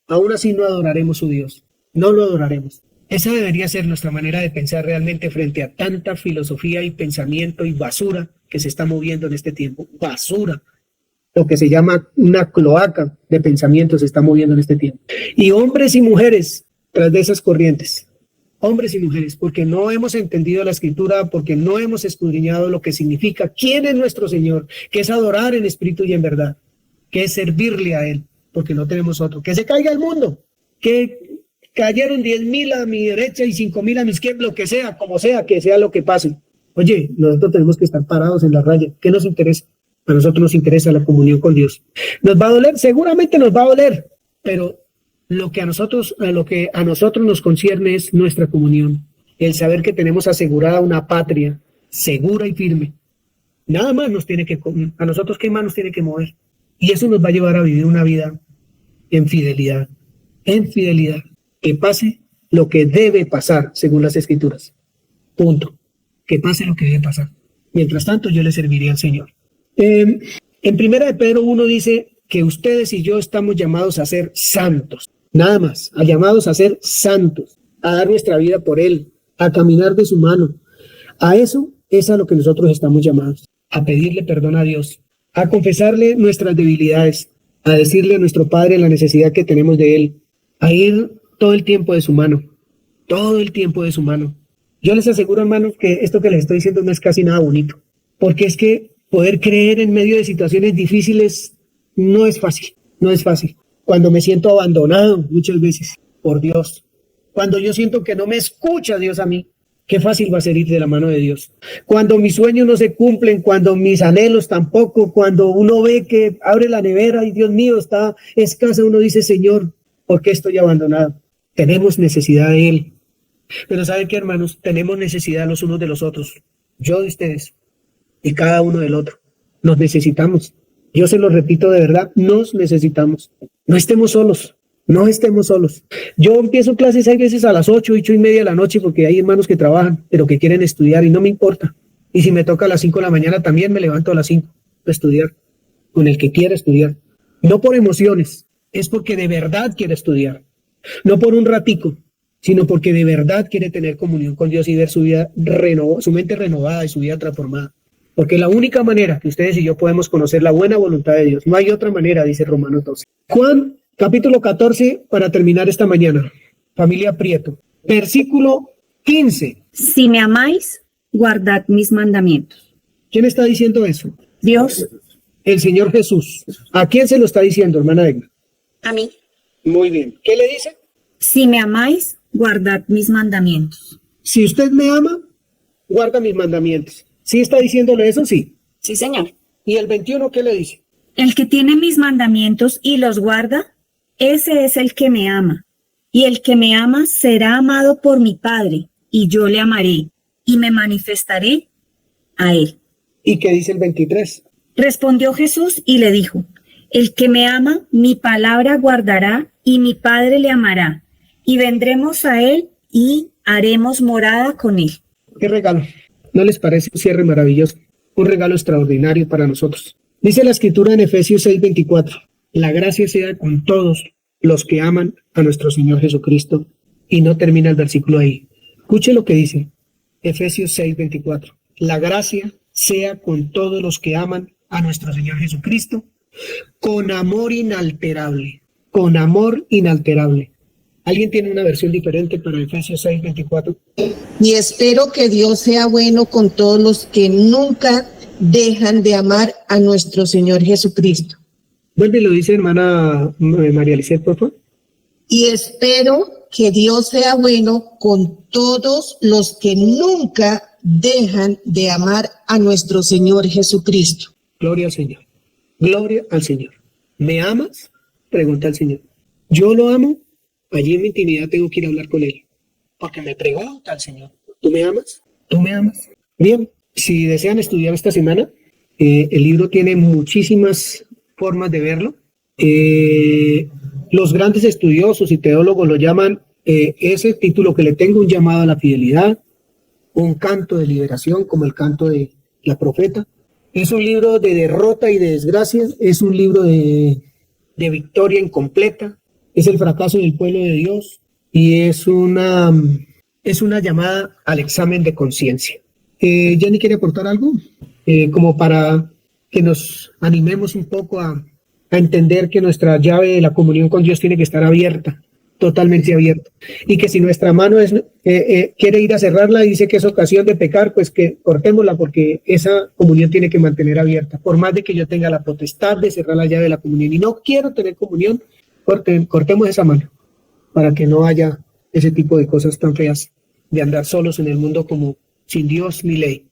aún así no adoraremos su Dios, no lo adoraremos. Esa debería ser nuestra manera de pensar realmente frente a tanta filosofía y pensamiento y basura que se está moviendo en este tiempo. Basura. Lo que se llama una cloaca de pensamiento se está moviendo en este tiempo. Y hombres y mujeres tras de esas corrientes. Hombres y mujeres, porque no hemos entendido la Escritura, porque no hemos escudriñado lo que significa quién es nuestro Señor, que es adorar en espíritu y en verdad, que es servirle a Él, porque no tenemos otro. Que se caiga el mundo, que cayeron 10,000 a mi derecha y 5,000 a mi izquierda, lo que sea, como sea, que sea lo que pase. Oye, nosotros tenemos que estar parados en la raya. ¿Qué nos interesa? A nosotros nos interesa la comunión con Dios. ¿Nos va a doler? Seguramente nos va a doler, pero lo que a nosotros nos concierne es nuestra comunión, el saber que tenemos asegurada una patria segura y firme. Nada más a nosotros qué más nos tiene que mover. Y eso nos va a llevar a vivir una vida en fidelidad, que pase lo que debe pasar según las Escrituras. Punto. Que pase lo que debe pasar. Mientras tanto, yo le serviré al Señor. En Primera de Pedro 1 dice que ustedes y yo estamos llamados a ser santos. Nada más, llamados a ser santos, a dar nuestra vida por Él, a caminar de su mano. A eso es a lo que nosotros estamos llamados, a pedirle perdón a Dios, a confesarle nuestras debilidades, a decirle a nuestro Padre la necesidad que tenemos de Él, a ir todo el tiempo de su mano, todo el tiempo de su mano. Yo les aseguro, hermanos, que esto que les estoy diciendo no es casi nada bonito, porque es que poder creer en medio de situaciones difíciles no es fácil, no es fácil. Cuando me siento abandonado muchas veces por Dios, cuando yo siento que no me escucha Dios a mí, qué fácil va a ser ir de la mano de Dios. Cuando mis sueños no se cumplen, cuando mis anhelos tampoco, cuando uno ve que abre la nevera y Dios mío está escasa, uno dice, Señor, ¿por qué estoy abandonado? Tenemos necesidad de Él. Pero ¿saben qué, hermanos? Tenemos necesidad los unos de los otros. Yo de ustedes y cada uno del otro. Nos necesitamos. Yo se lo repito de verdad, nos necesitamos. No estemos solos, no estemos solos. Yo empiezo clases hay veces a las 8:30 de la noche porque hay hermanos que trabajan, pero que quieren estudiar y no me importa. Y si me toca a las 5 de la mañana también me levanto a las 5 a estudiar, con el que quiera estudiar. No por emociones, es porque de verdad quiere estudiar. No por un ratico, sino porque de verdad quiere tener comunión con Dios y ver su vida su mente renovada y su vida transformada. Porque la única manera que ustedes y yo podemos conocer la buena voluntad de Dios, no hay otra manera, dice Romanos 12. Juan, capítulo 14, para terminar esta mañana. Familia Prieto. Versículo 15. Si me amáis, guardad mis mandamientos. ¿Quién está diciendo eso? Dios. El Señor Jesús. ¿A quién se lo está diciendo, hermana Egna? A mí. Muy bien. ¿Qué le dice? Si me amáis, guardad mis mandamientos. Si usted me ama, guarda mis mandamientos. ¿Sí está diciéndole eso? Sí. Sí, Señor. ¿Y el 21 qué le dice? El que tiene mis mandamientos y los guarda, ese es el que me ama. Y el que me ama será amado por mi Padre, y yo le amaré, y me manifestaré a él. ¿Y qué dice el 23? Respondió Jesús y le dijo, el que me ama, mi palabra guardará, y mi Padre le amará, y vendremos a él y haremos morada con él. ¡Qué regalo! ¿No les parece un cierre maravilloso? Un regalo extraordinario para nosotros. Dice la Escritura en Efesios 6:24, la gracia sea con todos los que aman a nuestro Señor Jesucristo. Y no termina el versículo ahí. Escuche lo que dice Efesios 6:24. La gracia sea con todos los que aman a nuestro Señor Jesucristo, con amor inalterable. Con amor inalterable. ¿Alguien tiene una versión diferente para Efesios 6:24? Y espero que Dios sea bueno con todos los que nunca dejan de amar a nuestro Señor Jesucristo. Vuelve y lo dice, hermana María Lisset, por favor. Y espero que Dios sea bueno con todos los que nunca dejan de amar a nuestro Señor Jesucristo. Gloria al Señor. Gloria al Señor. ¿Me amas? Pregunta al Señor. Yo lo amo. Allí en mi intimidad tengo que ir a hablar con Él. Porque me pregunta al Señor. ¿Tú me amas? ¿Tú me amas? Bien, si desean estudiar esta semana, el libro tiene muchísimas formas de verlo. Los grandes estudiosos y teólogos lo llaman ese título que le tengo, un llamado a la fidelidad, un canto de liberación, como el canto de la profeta. Es un libro de derrota y de desgracia, es un libro de victoria incompleta, es el fracaso del pueblo de Dios y es una llamada al examen de conciencia. ¿Jenny quiere aportar algo? Como para que nos animemos un poco a entender que nuestra llave de la comunión con Dios tiene que estar abierta, totalmente abierta, y que si nuestra mano quiere ir a cerrarla y dice que es ocasión de pecar, pues que cortémosla, porque esa comunión tiene que mantener abierta, por más de que yo tenga la potestad de cerrar la llave de la comunión y no quiero tener comunión, cortemos esa mano, para que no haya ese tipo de cosas tan feas, de andar solos en el mundo como sin Dios ni ley.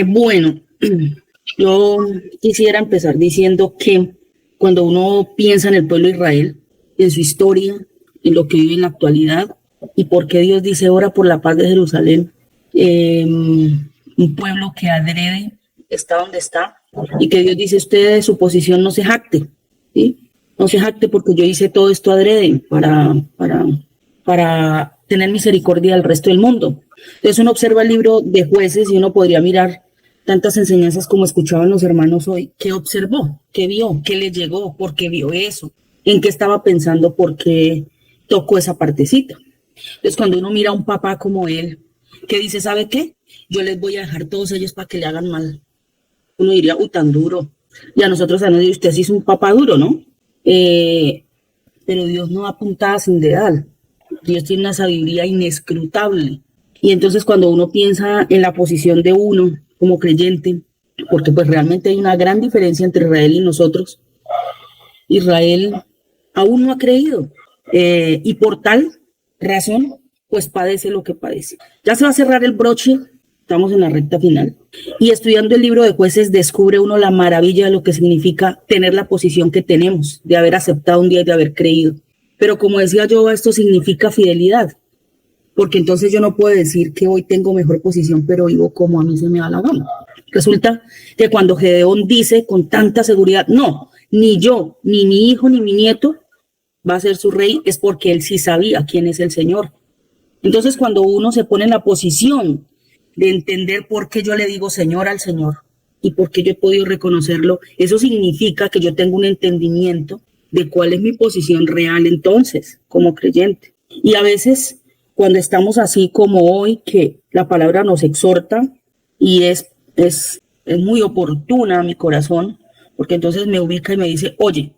Bueno, yo quisiera empezar diciendo que cuando uno piensa en el pueblo de Israel, en su historia, en lo que vive en la actualidad, y por qué Dios dice ora por la paz de Jerusalén, un pueblo que adrede está donde está, y que Dios dice usted de su posición no se jacte, ¿sí? No se jacte porque yo hice todo esto adrede para tener misericordia del resto del mundo. Entonces uno observa el libro de Jueces y uno podría mirar tantas enseñanzas como escuchaban los hermanos hoy. ¿Qué observó? ¿Qué vio? ¿Qué le llegó? ¿Por qué vio eso? ¿En qué estaba pensando? ¿Por qué tocó esa partecita? Entonces cuando uno mira a un papá como él, que dice, ¿sabe qué? Yo les voy a dejar todos ellos para que le hagan mal. Uno diría, tan duro. Y a nosotros a nosotros, usted sí es un papá duro, ¿no? Pero Dios no apunta sin dedal. Dios tiene una sabiduría inescrutable. Y entonces cuando uno piensa en la posición de uno como creyente, porque pues realmente hay una gran diferencia entre Israel y nosotros. Israel aún no ha creído y por tal razón pues padece lo que padece. Ya se va a cerrar el broche, estamos en la recta final, y estudiando el libro de Jueces descubre uno la maravilla de lo que significa tener la posición que tenemos, de haber aceptado un día y de haber creído. Pero como decía yo, esto significa fidelidad, porque entonces yo no puedo decir que hoy tengo mejor posición, pero vivo como a mí se me da la gana. Resulta que cuando Gedeón dice con tanta seguridad, no, ni yo, ni mi hijo, ni mi nieto va a ser su rey, es porque él sí sabía quién es el Señor. Entonces cuando uno se pone en la posición de entender por qué yo le digo Señor al Señor y por qué yo he podido reconocerlo, eso significa que yo tengo un entendimiento de cuál es mi posición real entonces como creyente. Y a veces cuando estamos así como hoy, que la palabra nos exhorta y es muy oportuna a mi corazón, porque entonces me ubica y me dice, oye,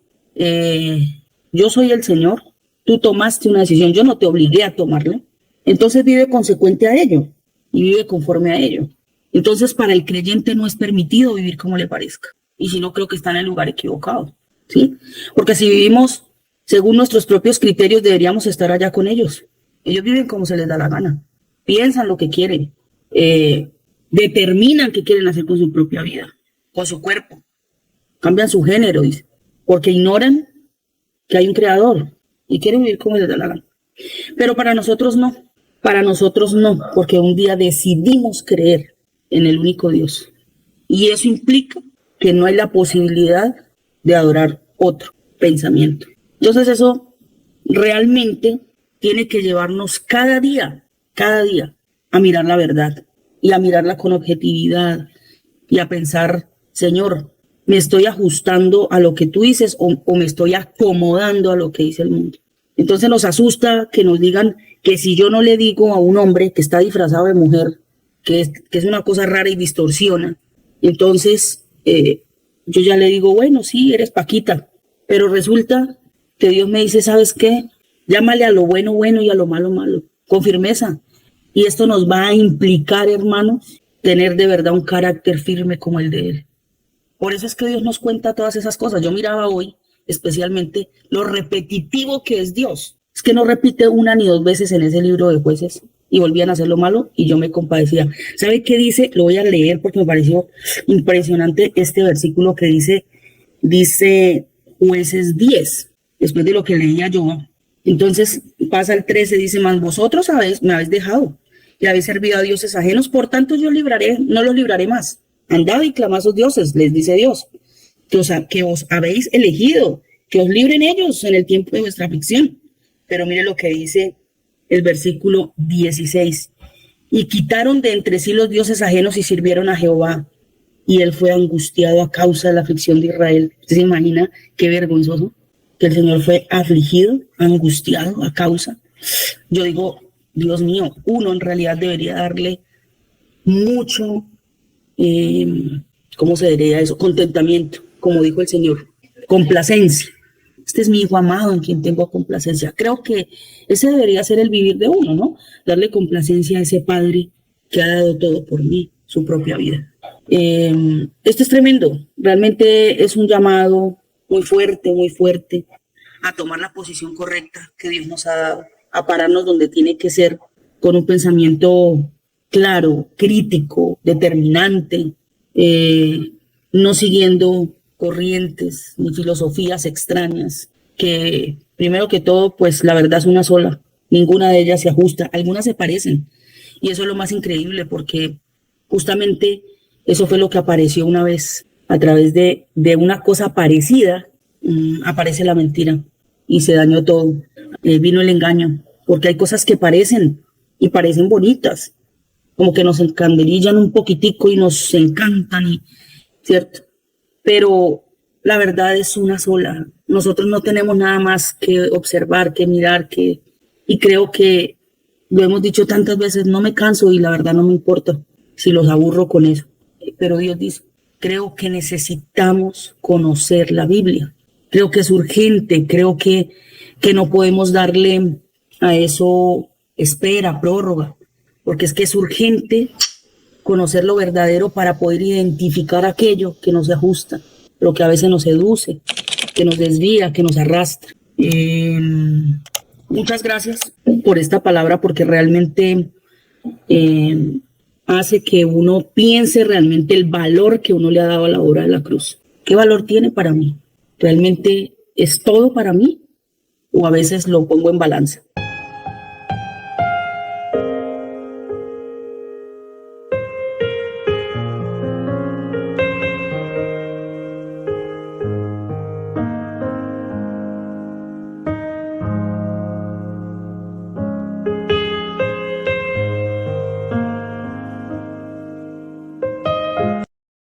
yo soy el Señor, tú tomaste una decisión, yo no te obligué a tomarla, entonces vive consecuente a ello y vive conforme a ello. Entonces para el creyente no es permitido vivir como le parezca, y si no, creo que está en el lugar equivocado, ¿sí? Porque si vivimos según nuestros propios criterios, deberíamos estar allá con ellos. Ellos viven como se les da la gana, piensan lo que quieren, determinan qué quieren hacer con su propia vida, con su cuerpo, cambian su género, dice, porque ignoran que hay un creador y quieren vivir como les da la gana. Pero para nosotros no, porque un día decidimos creer en el único Dios. Y eso implica que no hay la posibilidad de adorar otro pensamiento. Entonces eso realmente tiene que llevarnos cada día, a mirar la verdad y a mirarla con objetividad y a pensar, Señor, ¿me estoy ajustando a lo que tú dices o me estoy acomodando a lo que dice el mundo? Entonces nos asusta que nos digan que si yo no le digo a un hombre que está disfrazado de mujer, que es una cosa rara y distorsiona, entonces yo ya le digo, bueno, sí, eres Paquita, pero resulta que Dios me dice, ¿sabes qué? Llámale a lo bueno, bueno y a lo malo, malo, con firmeza. Y esto nos va a implicar, hermanos, tener de verdad un carácter firme como el de Él. Por eso es que Dios nos cuenta todas esas cosas. Yo miraba hoy especialmente lo repetitivo que es Dios. Es que no repite una ni dos veces en ese libro de Jueces y volvían a hacer lo malo y yo me compadecía. ¿Sabe qué dice? Lo voy a leer porque me pareció impresionante este versículo que dice Jueces 10, después de lo que leía yo. Entonces pasa el 13, dice, mas vosotros me habéis dejado y habéis servido a dioses ajenos, por tanto yo no los libraré más. Andad y clamad a sus dioses, les dice Dios, que os habéis elegido, que os libren ellos en el tiempo de vuestra aflicción. Pero mire lo que dice el versículo 16. Y quitaron de entre sí los dioses ajenos y sirvieron a Jehová. Y él fue angustiado a causa de la aflicción de Israel. ¿Usted se imagina qué vergonzoso? Que el Señor fue afligido, angustiado a causa. Yo digo, Dios mío, uno en realidad debería darle mucho, ¿cómo se diría eso? Contentamiento, como dijo el Señor, complacencia. Este es mi hijo amado en quien tengo complacencia. Creo que ese debería ser el vivir de uno, ¿no? Darle complacencia a ese Padre que ha dado todo por mí, su propia vida. Esto es tremendo. Realmente es un llamado muy fuerte, a tomar la posición correcta que Dios nos ha dado, a pararnos donde tiene que ser, con un pensamiento claro, crítico, determinante, no siguiendo corrientes ni filosofías extrañas, que primero que todo, pues la verdad es una sola, ninguna de ellas se ajusta, algunas se parecen, y eso es lo más increíble, porque justamente eso fue lo que apareció una vez, a través de una cosa parecida, aparece la mentira, y se dañó todo, vino el engaño, porque hay cosas que parecen, y parecen bonitas, como que nos encandelillan un poquitico y nos encantan, ¿cierto? Pero la verdad es una sola. Nosotros no tenemos nada más que observar, que mirar, y creo que lo hemos dicho tantas veces, no me canso y la verdad no me importa si los aburro con eso. Pero Dios dice, creo que necesitamos conocer la Biblia. Creo que es urgente, creo que no podemos darle a eso espera, prórroga, porque es que es urgente conocer lo verdadero para poder identificar aquello que no se ajusta, lo que a veces nos seduce, que nos desvía, que nos arrastra. Muchas gracias por esta palabra, porque realmente hace que uno piense realmente el valor que uno le ha dado a la obra de la cruz. ¿Qué valor tiene para mí? ¿Realmente es todo para mí? ¿O a veces lo pongo en balanza?